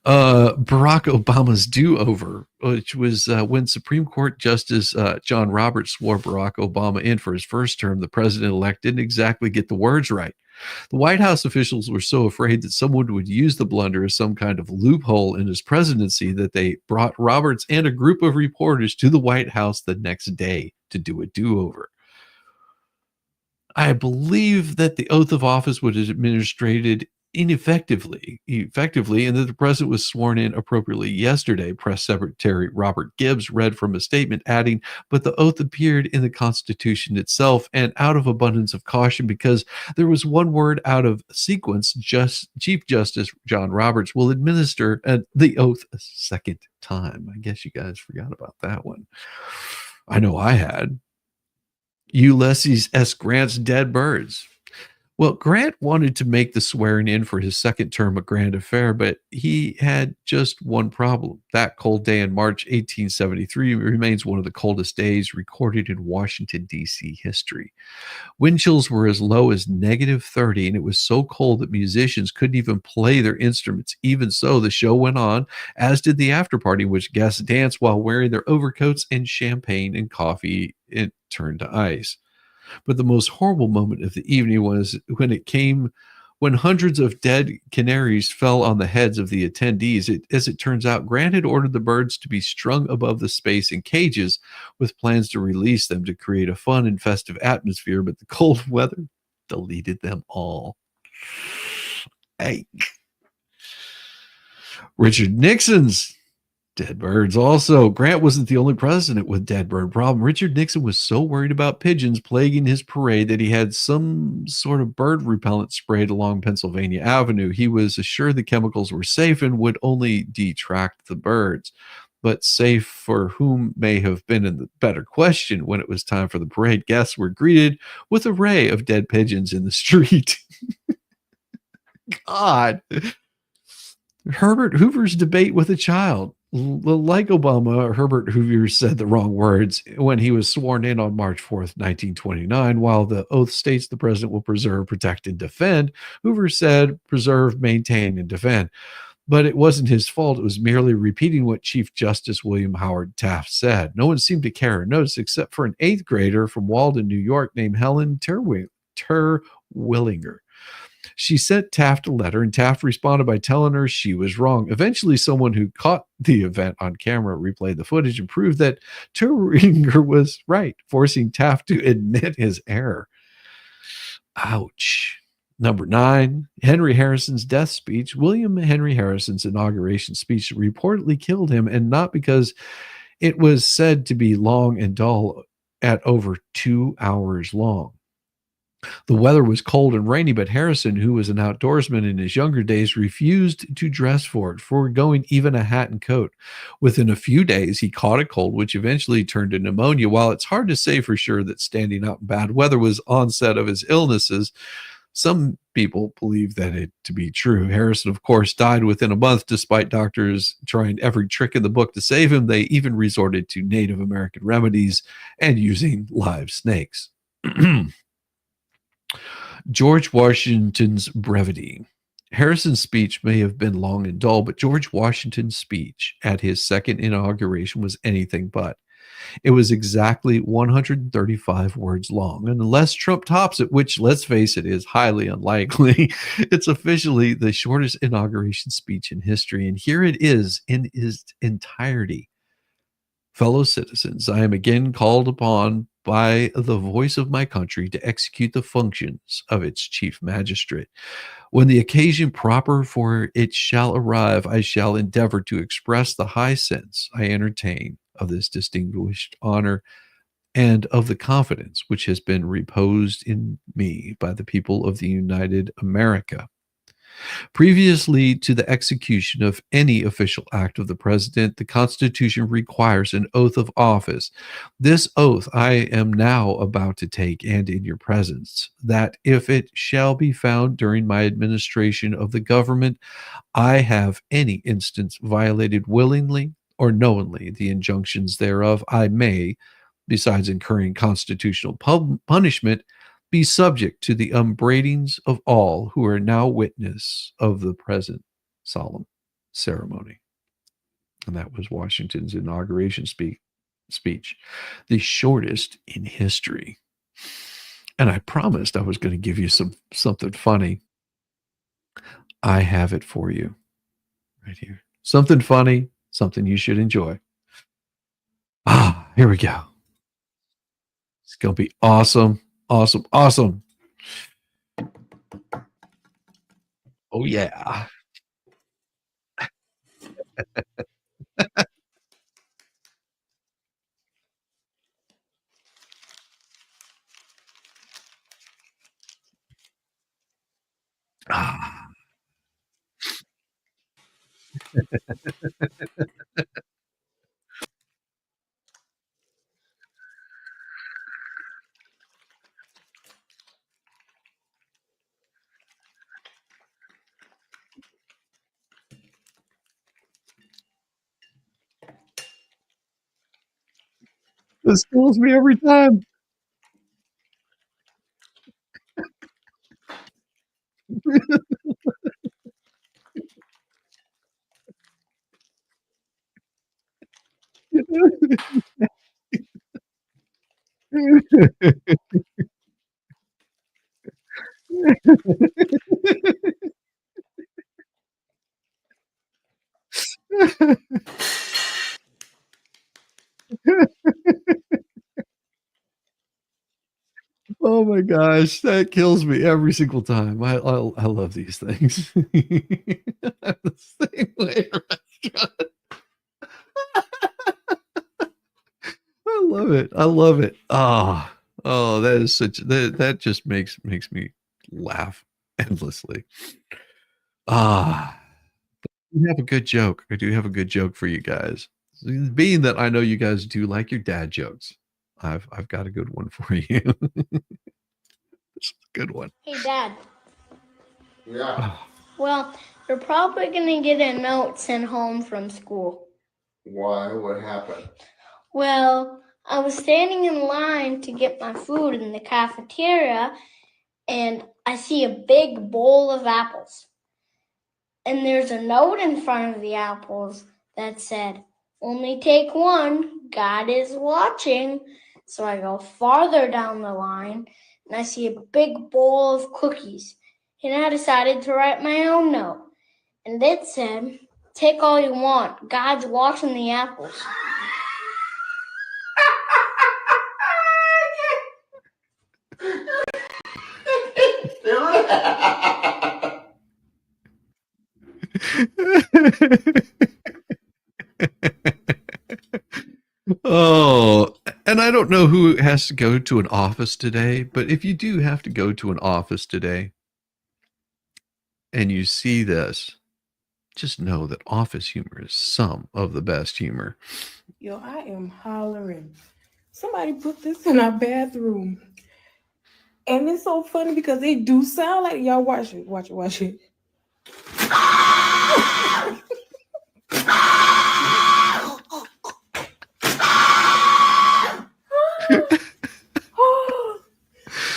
Barack Obama's do-over, which was when Supreme Court Justice John Roberts swore Barack Obama in for his first term. The president-elect didn't exactly get the words right. The White House officials were so afraid that someone would use the blunder as some kind of loophole in his presidency that they brought Roberts and a group of reporters to the White House the next day to do a do-over. I believe that the oath of office was administered ineffectively, and that the president was sworn in appropriately yesterday. Press Secretary Robert Gibbs read from a statement adding, "But the oath appeared in the Constitution itself, and out of abundance of caution, because there was one word out of sequence, Chief Justice John Roberts will administer the oath a second time." I guess you guys forgot about that one. I know I had. Ulysses S. Grant's dead birds. Well, Grant wanted to make the swearing in for his second term a grand affair, but he had just one problem. That cold day in March 1873 remains one of the coldest days recorded in Washington, D.C. history. Wind chills were as low as -30, and it was so cold that musicians couldn't even play their instruments. Even so, the show went on, as did the after party, in which guests danced while wearing their overcoats and champagne and coffee it turned to ice. But the most horrible moment of the evening was when hundreds of dead canaries fell on the heads of the attendees. As it turns out, Grant had ordered the birds to be strung above the space in cages with plans to release them to create a fun and festive atmosphere, but the cold weather deleted them all. Hey. Richard Nixon's dead birds. Also, Grant wasn't the only president with dead bird problem. Richard Nixon was so worried about pigeons plaguing his parade that he had some sort of bird repellent sprayed along Pennsylvania Avenue. He was assured the chemicals were safe and would only detract the birds. But safe for whom may have been a better question. When it was time for the parade, guests were greeted with a ray of dead pigeons in the street. God. Herbert Hoover's debate with a child. Like Obama, Herbert Hoover said the wrong words when he was sworn in on March 4th, 1929. While the oath states the president will preserve, protect, and defend, Hoover said preserve, maintain, and defend. But it wasn't his fault. It was merely repeating what Chief Justice William Howard Taft said. No one seemed to care or notice except for an 8th grader from Walden, New York named Helen Terwilliger. She sent Taft a letter, and Taft responded by telling her she was wrong. Eventually, someone who caught the event on camera replayed the footage and proved that Terwilliger was right, forcing Taft to admit his error. Ouch. Number 9, Henry Harrison's death speech. William Henry Harrison's inauguration speech reportedly killed him, and not because it was said to be long and dull at over 2 hours long. The weather was cold and rainy, but Harrison, who was an outdoorsman in his younger days, refused to dress for it, foregoing even a hat and coat. Within a few days, he caught a cold, which eventually turned to pneumonia. While it's hard to say for sure that standing out in bad weather was onset of his illnesses, some people believe that it to be true. Harrison, of course, died within a month, despite doctors trying every trick in the book to save him. They even resorted to Native American remedies and using live snakes. George Washington's brevity. Harrison's speech may have been long and dull, but George Washington's speech at his second inauguration was anything but. It was exactly 135 words long, and unless Trump tops it, which, let's face it, is highly unlikely, it's officially the shortest inauguration speech in history. And here it is in its entirety. Fellow citizens, I am again called upon by the voice of my country to execute the functions of its chief magistrate. When the occasion proper for it shall arrive, I shall endeavor to express the high sense I entertain of this distinguished honor and of the confidence which has been reposed in me by the people of the United America. Previously to the execution of any official act of the president, the Constitution requires an oath of office. This oath I am now about to take, and in your presence, that if it shall be found during my administration of the government, I have any instance violated willingly or knowingly the injunctions thereof, I may, besides incurring constitutional punishment, be subject to the upbraidings of all who are now witness of the present solemn ceremony. And that was Washington's inauguration speech, the shortest in history. And I promised I was going to give you something funny. I have it for you right here. Something funny, something you should enjoy. Here we go. It's going to be awesome. Awesome. Awesome. Oh, yeah. This kills me every time. Oh my gosh, that kills me every single time. I love these things. I'm the same way at a restaurant. I love it. I love it. Oh, that is such that just makes me laugh endlessly. Ah, you have a good joke. I do have a good joke for you guys. Being that I know you guys do like your dad jokes, I've got a good one for you. This is a good one. Hey, Dad. Yeah. Well, you're probably gonna get a note sent home from school. Why? What happened? Well, I was standing in line to get my food in the cafeteria, and I see a big bowl of apples. And there's a note in front of the apples that said, "Only take one, God is watching." So I go farther down the line, and I see a big bowl of cookies. And I decided to write my own note. And it said, "Take all you want, God's watching the apples." Oh, and I don't know who has to go to an office today, but if you do have to go to an office today and you see this, just know that office humor is some of the best humor. Yo, I am hollering. Somebody put this in our bathroom. And it's so funny because they do sound like y'all watch it. Watch it.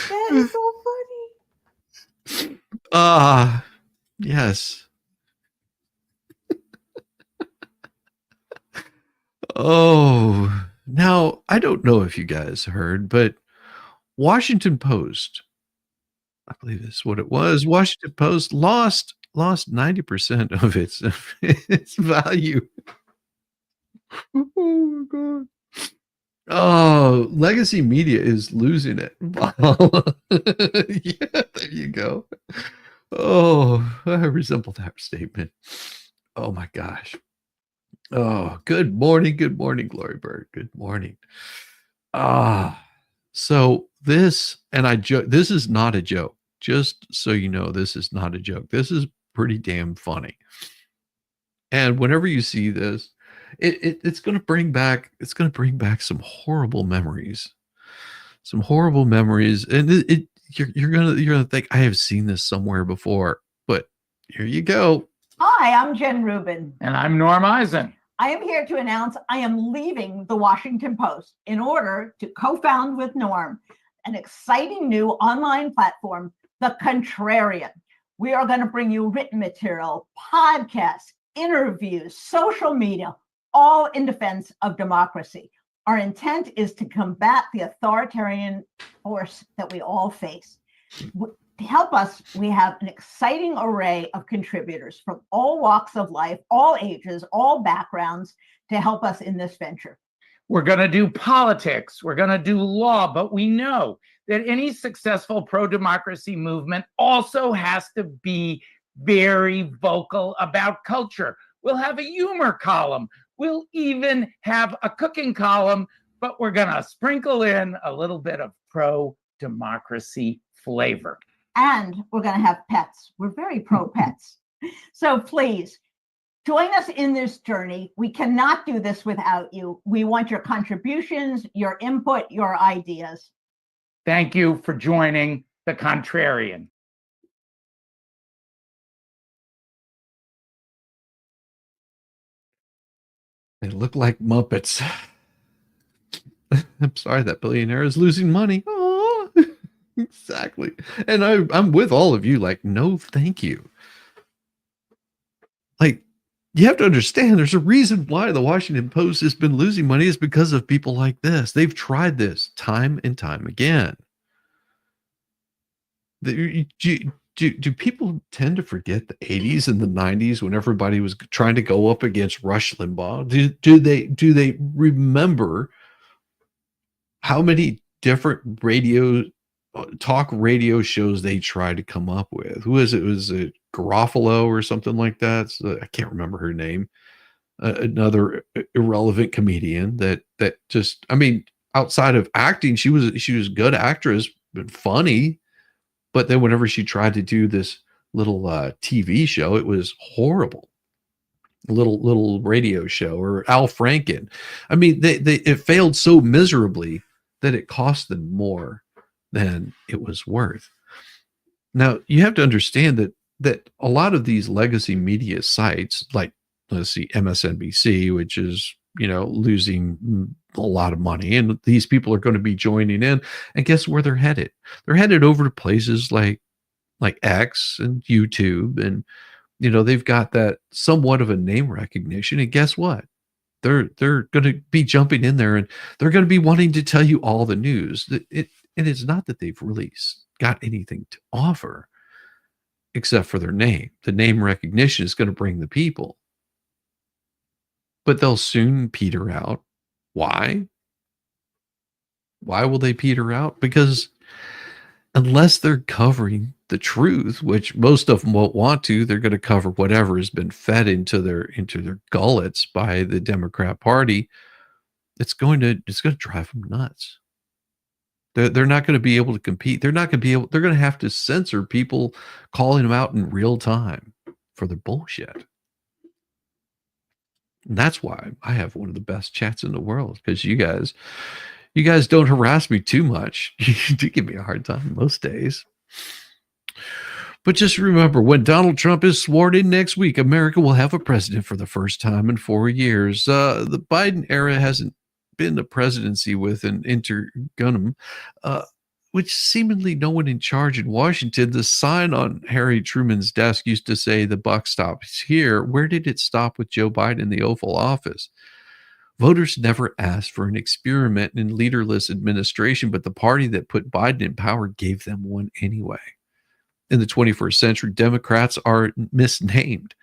That is so funny. Yes. Oh, now I don't know if you guys heard, but Washington Post, I believe that's what it was. Washington Post lost 90% of its value. Oh my god. Oh, legacy media is losing it. Yeah, there you go. Oh, I resemble that statement. Oh my gosh. Oh, good morning, Glory Bird. Good morning. So this, and this is not a joke. Just so you know, this is not a joke. This is pretty damn funny. And whenever you see this, it's going to bring back some horrible memories. Some horrible memories. And you're gonna think I have seen this somewhere before, but here you go. Hi, I'm Jen Rubin. And I'm Norm Eisen. I am here to announce I am leaving the Washington Post in order to co-found with Norm an exciting new online platform, The Contrarian. We are going to bring you written material, podcasts, interviews, social media, all in defense of democracy. Our intent is to combat the authoritarian force that we all face. To help us, we have an exciting array of contributors from all walks of life, all ages, all backgrounds to help us in this venture. We're going to do politics. We're going to do law, but we know that any successful pro-democracy movement also has to be very vocal about culture. We'll have a humor column. We'll even have a cooking column, but we're going to sprinkle in a little bit of pro-democracy flavor. And we're going to have pets. We're very pro-pets. So please, join us in this journey. We cannot do this without you. We want your contributions, your input, your ideas. Thank you for joining The Contrarian. They look like Muppets. I'm sorry that billionaire is losing money. Oh, exactly. And I'm with all of you. Like, no, thank you. Like, you have to understand there's a reason why the Washington Post has been losing money is because of people like this. They've tried this time and time again. Do people tend to forget the 80s and the 90s when everybody was trying to go up against Rush Limbaugh? Do they remember how many different talk radio shows they tried to come up with? Who is it? Was it Garofalo or something like that? I can't remember her name. Another irrelevant comedian that just, I mean, outside of acting, she was a good actress, but funny. But then whenever she tried to do this little TV show, it was horrible. A little radio show, or Al Franken. I mean, it failed so miserably that it cost them more than it was worth. Now, you have to understand that a lot of these legacy media sites, like, let's see, MSNBC, which is, losing a lot of money, and these people are going to be joining in, and guess where they're headed? They're headed over to places like X and YouTube, and they've got that somewhat of a name recognition, and guess what? They're going to be jumping in there, and they're going to be wanting to tell you all the news. And it's not that they've really got anything to offer except for their name. The name recognition is going to bring the people. But they'll soon peter out. Why? Why will they peter out? Because unless they're covering the truth, which most of them won't want to, they're going to cover whatever has been fed into their gullets by the Democrat Party. It's going to drive them nuts. They're not going to be able to compete. They're going to have to censor people calling them out in real time for their bullshit. And that's why I have one of the best chats in the world, because you guys don't harass me too much. You do give me a hard time most days. But just remember, when Donald Trump is sworn in next week, America will have a president for the first time in 4 years. The Biden era hasn't been a presidency with an intergunum, which seemingly no one in charge in Washington. The sign on Harry Truman's desk used to say, "The buck stops here." Where did it stop with Joe Biden in the Oval Office? Voters never asked for an experiment in leaderless administration, but the party that put Biden in power gave them one anyway. In the 21st century, Democrats are misnamed.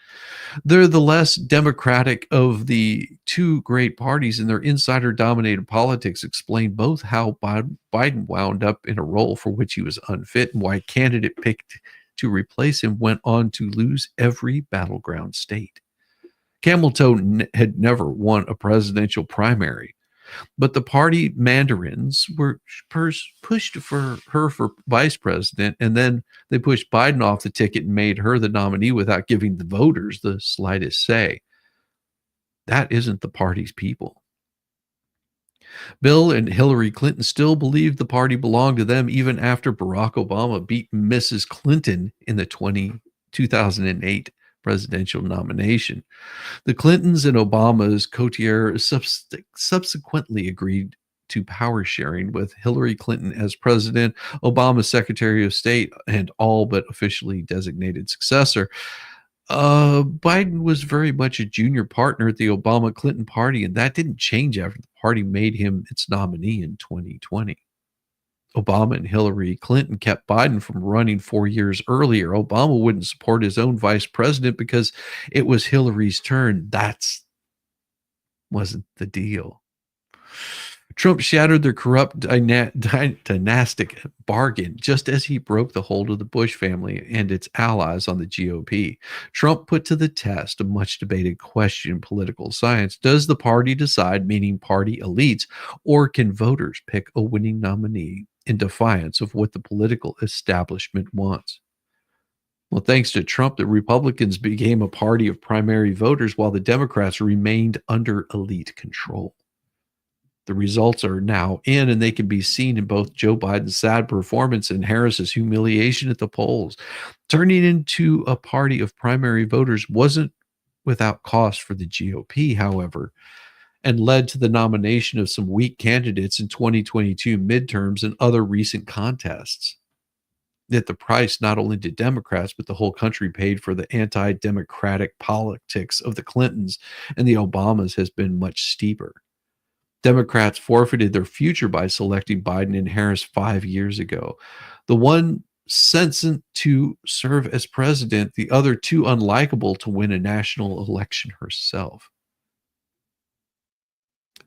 They're the less democratic of the two great parties, and their insider-dominated politics explain both how Biden wound up in a role for which he was unfit and why candidate picked to replace him went on to lose every battleground state. Camel Toe had never won a presidential primary, but the party mandarins were pushed for her for vice president, and then they pushed Biden off the ticket and made her the nominee without giving the voters the slightest say. That isn't the party's people. Bill and Hillary Clinton still believed the party belonged to them even after Barack Obama beat Mrs. Clinton in the 2008 presidential nomination. The Clintons and Obama's coterie subsequently agreed to power sharing, with Hillary Clinton as president, Obama's Secretary of State, and all but officially designated successor. Biden was very much a junior partner at the Obama-Clinton party, and that didn't change after the party made him its nominee in 2020. Obama and Hillary Clinton kept Biden from running 4 years earlier. Obama wouldn't support his own vice president because it was Hillary's turn. Wasn't the deal. Trump shattered their corrupt dynastic bargain just as he broke the hold of the Bush family and its allies on the GOP. Trump put to the test a much debated question in political science. Does the party decide, meaning party elites, or can voters pick a winning nominee in defiance of what the political establishment wants? Well, thanks to Trump, the Republicans became a party of primary voters while the Democrats remained under elite control. The results are now in, and they can be seen in both Joe Biden's sad performance and Harris's humiliation at the polls. Turning into a party of primary voters wasn't without cost for the GOP, however, and led to the nomination of some weak candidates in 2022 midterms and other recent contests. Yet the price not only did Democrats, but the whole country paid for the anti-democratic politics of the Clintons and the Obamas has been much steeper. Democrats forfeited their future by selecting Biden and Harris 5 years ago. The one sentient to serve as president, the other too unlikable to win a national election herself.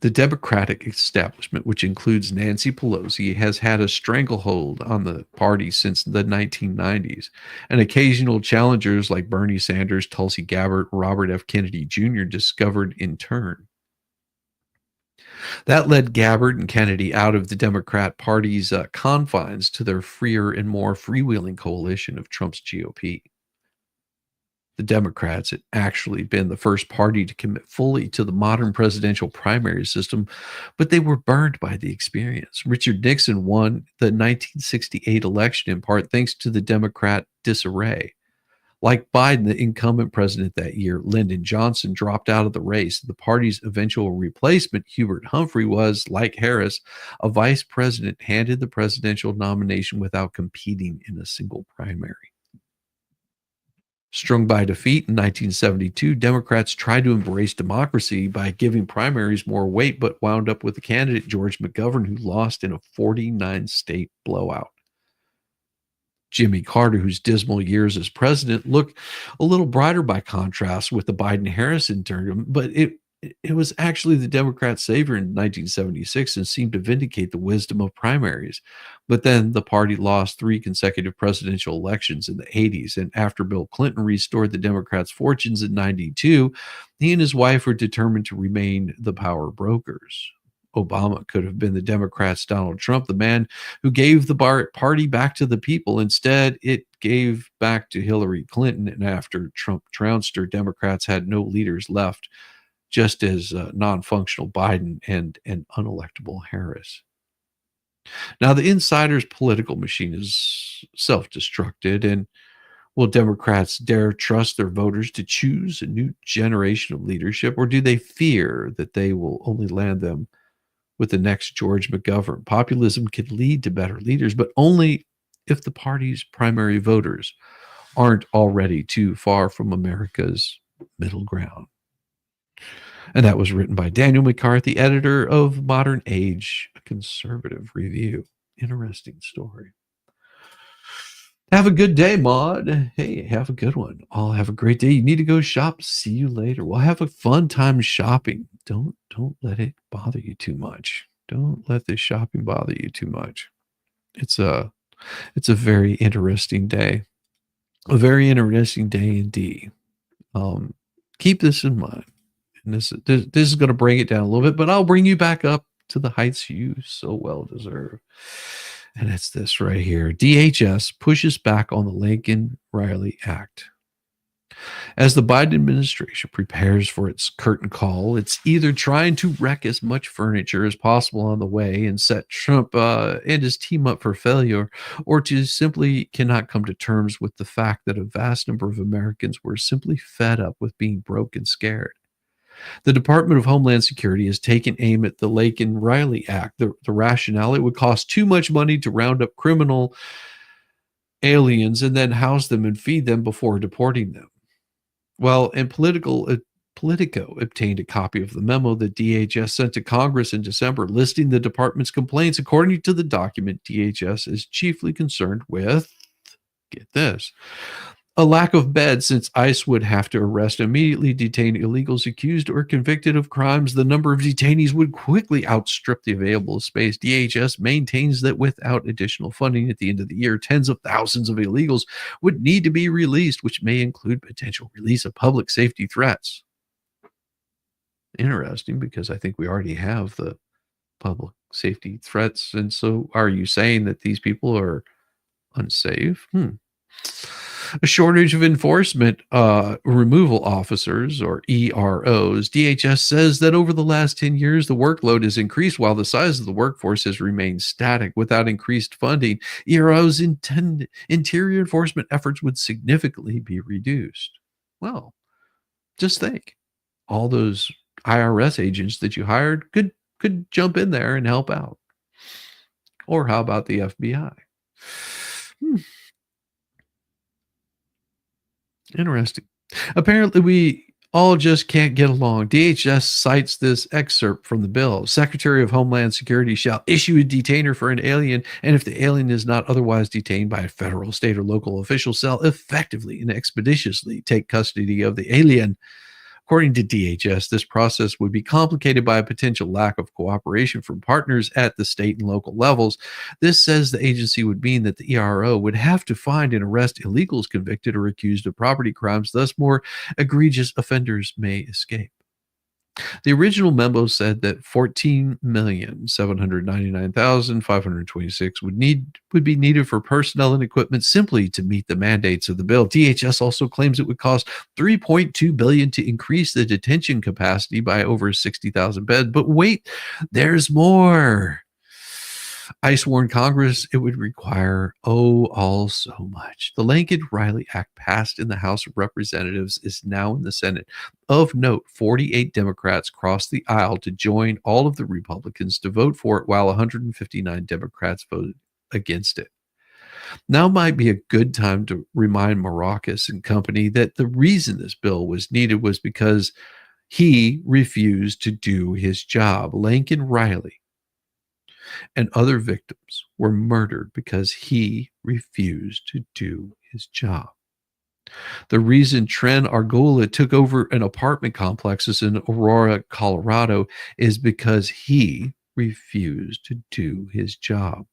The Democratic establishment, which includes Nancy Pelosi, has had a stranglehold on the party since the 1990s, and occasional challengers like Bernie Sanders, Tulsi Gabbard, Robert F. Kennedy Jr. discovered in turn. That led Gabbard and Kennedy out of the Democrat Party's confines to their freer and more freewheeling coalition of Trump's GOP. The Democrats had actually been the first party to commit fully to the modern presidential primary system, but they were burned by the experience. Richard Nixon won the 1968 election in part thanks to the Democrat disarray. Like Biden, the incumbent president that year, Lyndon Johnson, dropped out of the race. The party's eventual replacement, Hubert Humphrey, was, like Harris, a vice president handed the presidential nomination without competing in a single primary. Strung by defeat in 1972, Democrats tried to embrace democracy by giving primaries more weight, but wound up with the candidate George McGovern, who lost in a 49-state blowout. Jimmy Carter, whose dismal years as president look a little brighter by contrast with the Biden-Harris term, but it was actually the Democrat savior in 1976 and seemed to vindicate the wisdom of primaries. But then the party lost 3 consecutive presidential elections in the 80s, and after Bill Clinton restored the Democrats' fortunes in 92, he and his wife were determined to remain the power brokers. Obama could have been the Democrats' Donald Trump, the man who gave the party back to the people. Instead, it gave back to Hillary Clinton, and after Trump trounced her, Democrats had no leaders left, just as non-functional Biden and an unelectable Harris. Now, the insider's political machine is self-destructed, and will Democrats dare trust their voters to choose a new generation of leadership, or do they fear that they will only land them with the next George McGovern? Populism can lead to better leaders, but only if the party's primary voters aren't already too far from America's middle ground. And that was written by Daniel McCarthy, editor of Modern Age, a conservative review. Interesting story. Have a good day, Maud. Hey, have a good one. I'll have a great day. You need to go shop. See you later. We'll have a fun time shopping. Don't let it bother you too much. Don't let this shopping bother you too much. It's a very interesting day. A very interesting day indeed. Keep this in mind. And this is going to bring it down a little bit, but I'll bring you back up to the heights you so well deserve. And it's this right here. DHS pushes back on the Lincoln-Riley Act. As the Biden administration prepares for its curtain call, it's either trying to wreck as much furniture as possible on the way and set Trump and his team up for failure, or to simply cannot come to terms with the fact that a vast number of Americans were simply fed up with being broke and scared. The Department of Homeland Security has taken aim at the Lincoln-Riley Act. The rationale: it would cost too much money to round up criminal aliens and then house them and feed them before deporting them. Well, and Politico obtained a copy of the memo that DHS sent to Congress in December, listing the department's complaints. According to the document, DHS is chiefly concerned with, get this, a lack of beds, since ICE would have to arrest and immediately detain illegals accused or convicted of crimes. The number of detainees would quickly outstrip the available space. DHS maintains that without additional funding at the end of the year, tens of thousands of illegals would need to be released, which may include potential release of public safety threats. Interesting, because I think we already have the public safety threats. And so are you saying that these people are unsafe? A shortage of enforcement removal officers, or EROs. DHS says that over the last 10 years, the workload has increased while the size of the workforce has remained static. Without increased funding, EROs' interior enforcement efforts would significantly be reduced. Well, just think. All those IRS agents that you hired could jump in there and help out. Or how about the FBI? Interesting. Apparently, we all just can't get along. DHS cites this excerpt from the bill. Secretary of Homeland Security shall issue a detainer for an alien, and if the alien is not otherwise detained by a federal, state, or local official, shall effectively and expeditiously take custody of the alien. According to DHS, this process would be complicated by a potential lack of cooperation from partners at the state and local levels. This says the agency would mean that the ERO would have to find and arrest illegals convicted or accused of property crimes, thus more egregious offenders may escape. The original memo said that 14,799,526 would be needed for personnel and equipment simply to meet the mandates of the bill. DHS also claims it would cost $3.2 billion to increase the detention capacity by over 60,000 beds. But wait, there's more. ICE warned Congress it would require, all so much. The Lincoln-Riley Act passed in the House of Representatives is now in the Senate. Of note, 48 Democrats crossed the aisle to join all of the Republicans to vote for it, while 159 Democrats voted against it. Now might be a good time to remind Maracas and company that the reason this bill was needed was because he refused to do his job. Lincoln Riley and other victims were murdered because he refused to do his job. The reason Tren Argula took over an apartment complexes in Aurora, Colorado, is because he refused to do his job.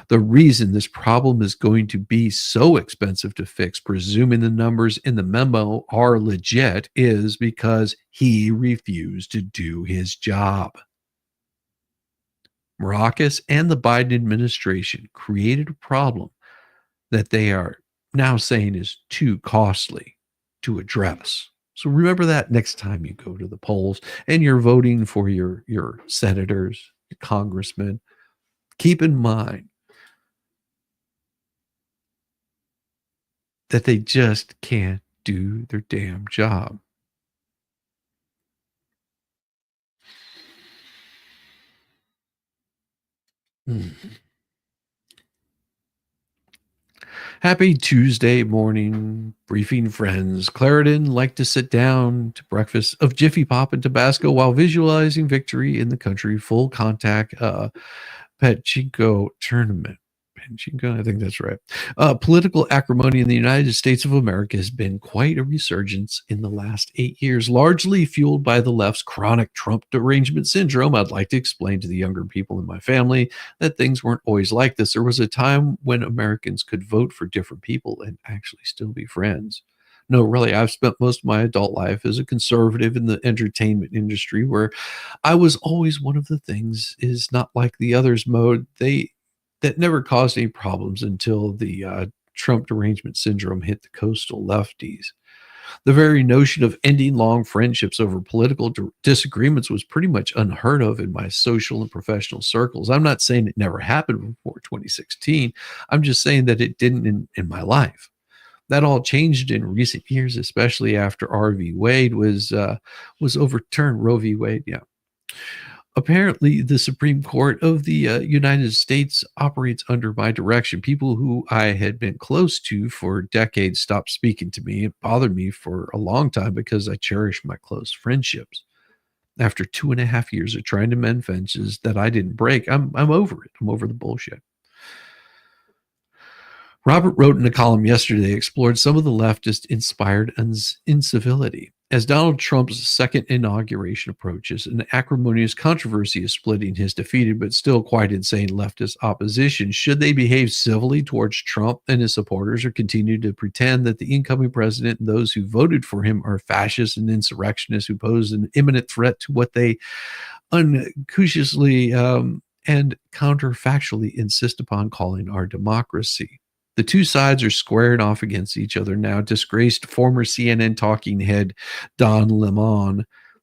The reason this problem is going to be so expensive to fix, presuming the numbers in the memo are legit, is because he refused to do his job. Maracas and the Biden administration created a problem that they are now saying is too costly to address. So remember that next time you go to the polls and you're voting for your senators, your congressmen. Keep in mind that they just can't do their damn job. Happy Tuesday morning, briefing friends. Clarendon like to sit down to breakfast of Jiffy Pop and Tabasco while visualizing victory in the country full contact Pachinko tournament. Pachinko, I think that's right. Political acrimony in the United States of America has been quite a resurgence in the last 8 years, largely fueled by the left's chronic Trump derangement syndrome. I'd like to explain to the younger people in my family that things weren't always like this. There was a time when Americans could vote for different people and actually still be friends. No, really, I've spent most of my adult life as a conservative in the entertainment industry, where I was always one of the things is not like the others mode. That never caused any problems until the Trump derangement syndrome hit the coastal lefties. The very notion of ending long friendships over political disagreements was pretty much unheard of in my social and professional circles. I'm not saying it never happened before 2016. I'm just saying that it didn't in my life. That all changed in recent years, especially after Roe v. Wade was overturned. Roe v. Wade, yeah. Apparently, the Supreme Court of the United States operates under my direction. People who I had been close to for decades stopped speaking to me. It bothered me for a long time because I cherish my close friendships. After 2.5 years of trying to mend fences that I didn't break, I'm over it. I'm over the bullshit. Robert wrote in a column yesterday, explored some of the leftist-inspired incivility. As Donald Trump's second inauguration approaches, an acrimonious controversy is splitting his defeated but still quite insane leftist opposition. Should they behave civilly towards Trump and his supporters, or continue to pretend that the incoming president and those who voted for him are fascists and insurrectionists who pose an imminent threat to what they unconsciously and counterfactually insist upon calling our democracy? The two sides are squaring off against each other now. Disgraced former CNN talking head Don Lemon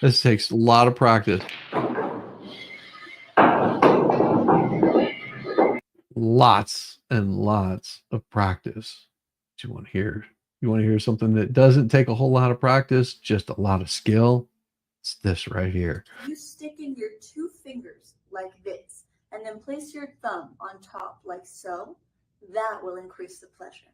This takes a lot of practice. Lots and lots of practice. What you want to hear? You want to hear something that doesn't take a whole lot of practice, just a lot of skill? It's this right here. You stick in your 2 fingers like this, and then place your thumb on top like so. That will increase the pleasure.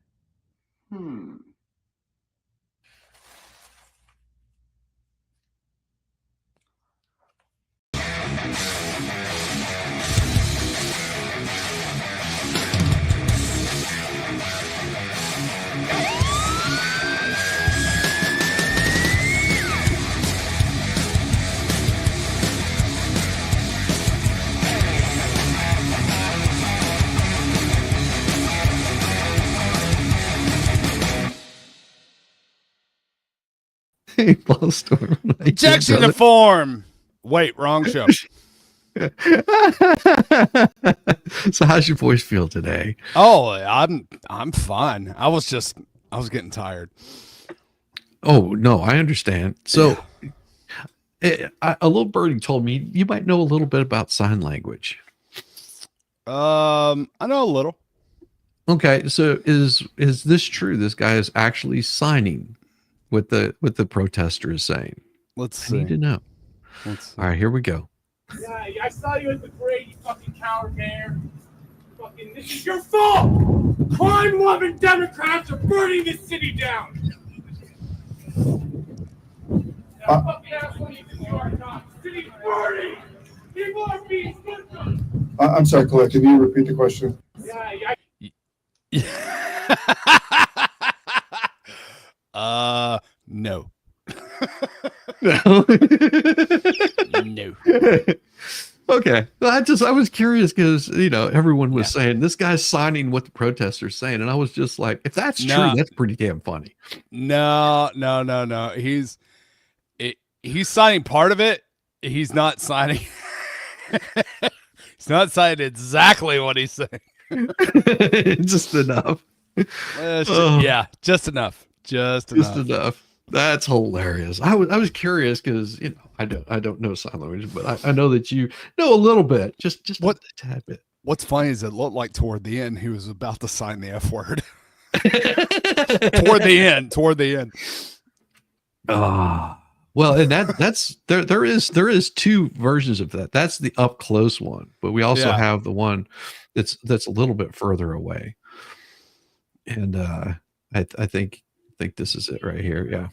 Objection to form. Wait, wrong show. So how's your voice feel today? Oh, I'm fine. I was getting tired. Oh no, I understand. So a little birdie told me you might know a little bit about sign language. I know a little. Okay, so is this true? This guy is actually signing what the protester is saying. Let's see. I need to know. All right, here we go. Yeah, I saw you at the parade, you fucking coward, Mayor. Fucking, this is your fault! Crime-loving Democrats are burning this city down! Fucking asshole needs to New York Times. The city's burning! People are being victims! I'm sorry, Colette, can you repeat the question? No. No. Okay. I was curious because everyone was saying this guy's signing what the protesters saying, and I was just like, if that's true, that's pretty damn funny. No. He's signing part of it. He's not signing. He's not signing exactly what he's saying. Just enough. Yeah, just enough. Just enough. That's hilarious. I was curious because I don't know sign language, but I know that you know a little bit, just a tad bit. What's funny is it looked like toward the end he was about to sign the F word. Toward the end. Well, and that's there is 2 versions of that. That's the up close one, but we also have the one that's a little bit further away. And I think this is it right here. Yeah.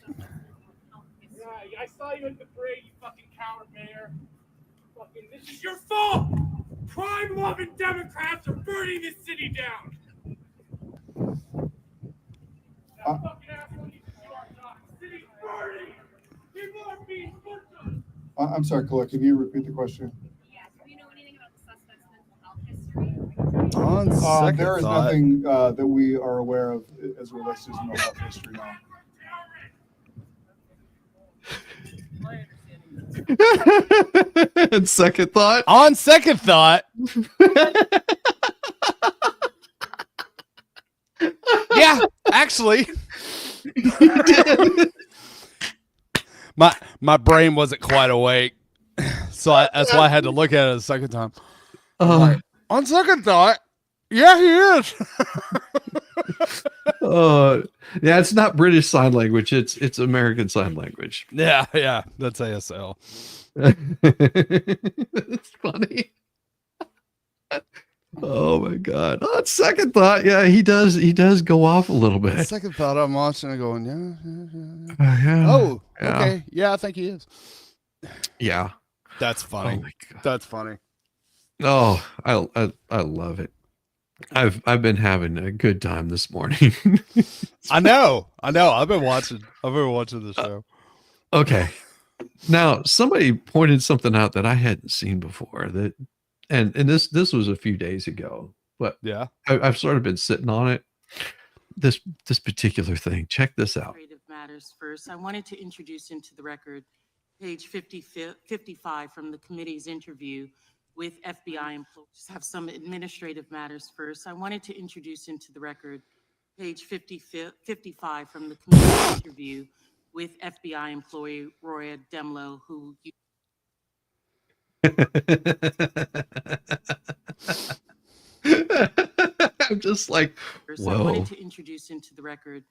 Yeah, I saw you at the parade, you fucking coward, Mayor. Fucking, this is your fault! Crime-loving Democrats are burning this city down! Fucking asshole needs to New York Times. The city's burning! People are being victims! I'm sorry, Colette, can you repeat the question? Do you know anything about the suspect's mental health history? On second there is thought. nothing that we are aware of as it relates to his mental health history now. And second thought. On second thought. Yeah, actually. My brain wasn't quite awake, so that's why I had to look at it a second time. On second thought, yeah, he is. Yeah, it's not British Sign Language. It's American Sign Language. Yeah, that's ASL. It's funny. Oh my God! On second thought, yeah, he does go off a little bit. Second thought, I'm watching and going, yeah. Oh, okay, yeah, I think he is. Yeah, that's funny. Oh my God. That's funny. Oh, I love it. I've been having a good time this morning. I know. I've been watching the show. Okay. Now, somebody pointed something out that I hadn't seen before, that and this was a few days ago, but yeah, I've sort of been sitting on it. This particular thing. Check this out. Matters first. I wanted to introduce into the record page 55 from the committee's interview with FBI employees. Just have some administrative matters first. I wanted to introduce into the record page 55 from the committee's interview with FBI employee Roya Demlow, who I'm just like, So I wanted whoa. to introduce into the record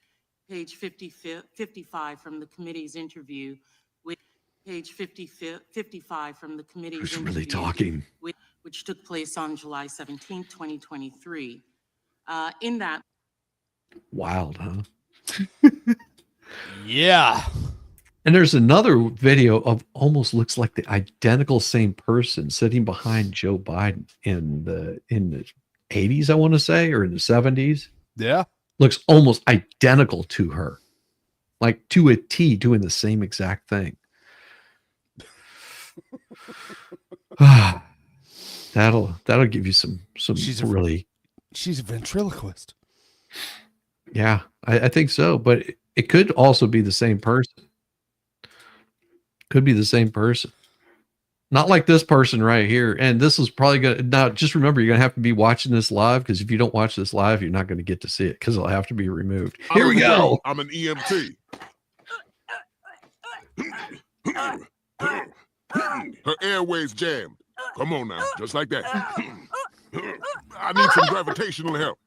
page 55 from the committee's interview with page 55 from the committee's Who's interview really talking? which took place on July 17, 2023. In that, Wild, huh? Yeah. And there's another video of almost looks like the identical same person sitting behind Joe Biden in the 80s, I want to say, or in the 70s. Yeah. Looks almost identical to her. Like to a T, doing the same exact thing. That'll give you some She's a ventriloquist. Yeah, I think so, but it could also be the same person. Could be the same person. Not like this person right here. And this is probably going to, now just remember, you're going to have to be watching this live, because if you don't watch this live, you're not going to get to see it because it'll have to be removed. Here we go. I'm an EMT. Her airways jammed. Come on now, just like that. I need some gravitational help.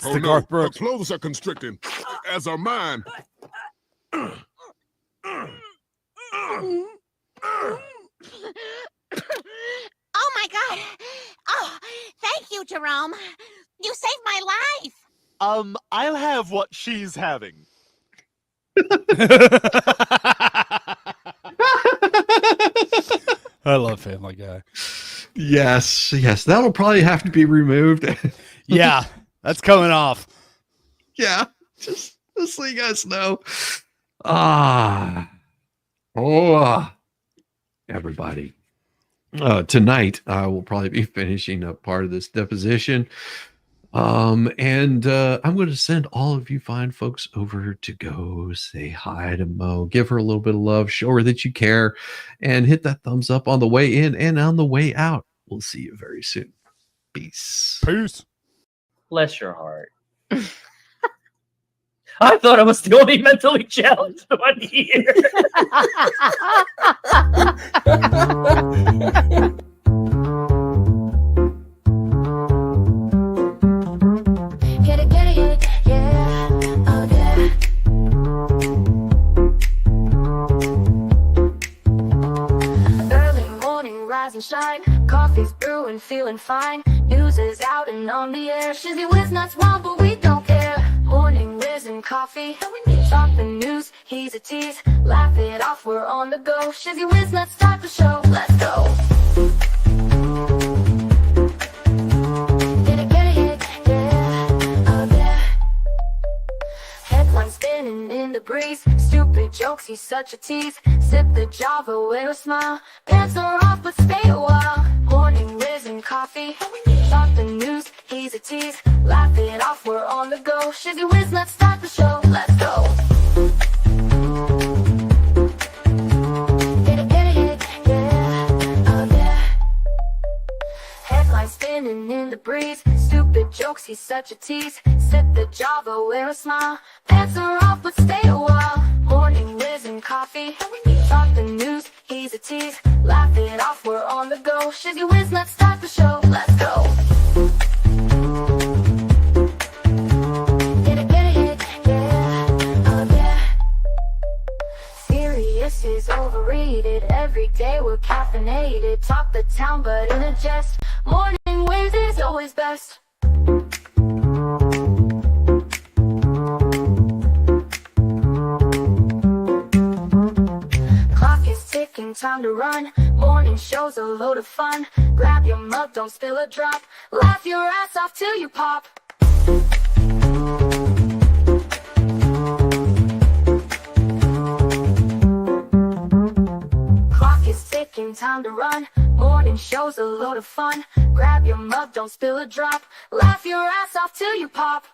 Oh no, her clothes are constricting, as are mine. Oh my God. Oh, thank you, Jerome. You saved my life. I'll have what she's having. I love Family Guy. Yes, that'll probably have to be removed. Yeah, that's coming off. Yeah, just so you guys know. Everybody. Tonight, I will probably be finishing up part of this deposition. And I'm going to send all of you fine folks over to go say hi to Mo, give her a little bit of love, show her that you care, and hit that thumbs up on the way in and on the way out. We'll see you very soon. Peace. Peace. Bless your heart. I thought I was the only mentally challenged one here. Get it, yeah, oh yeah. Early morning, rise and shine. Coffee's brewing, feeling fine. News is out and on the air. Shizzy Whiz nuts wild, but we don't care. Morning Whiz and Coffee. Talk the news, he's a tease. Laugh it off, we're on the go. Shizzy Whiz nuts, start the show. Let's go. Get it, yeah, oh yeah. Headlines spinning in the breeze. Stupid jokes, he's such a tease. Sip the Java with a smile. Pants are off, but stay a while. Morning Whiz and Coffee. Talk the news, he's a tease. Laugh it off, we're on the go. Shizzy Whiz, let's start the show. Let's go. Get it, yeah, oh yeah. Headlines spinning in the breeze. Stupid jokes, he's such a tease. Sip the Java, wear a smile. Pants are off, but stay a while. Morning Whiz and Coffee. Talk the news, he's a tease. Laugh it off, we're on the go. Shizzy Whiz, let's start the show. Let's go. Get it, yeah, oh yeah. Serious is overrated. Every day we're caffeinated. Talk the town, but in a jest. Morning Whiz is always best. Clock is ticking, time to run. Morning show's a load of fun. Grab your mug, don't spill a drop. Laugh your ass off till you pop. Clock is ticking, time to run. Morning show's a load of fun. Grab your mug, don't spill a drop. Laugh your ass off till you pop.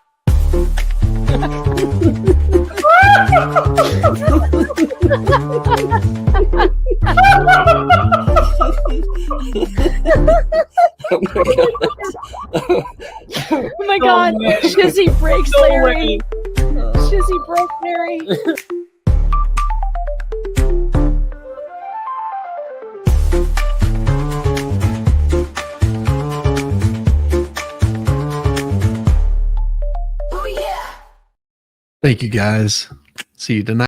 Oh my God. Shizzy breaks Larry. Shizzy broke Mary. Thank you guys. See you tonight.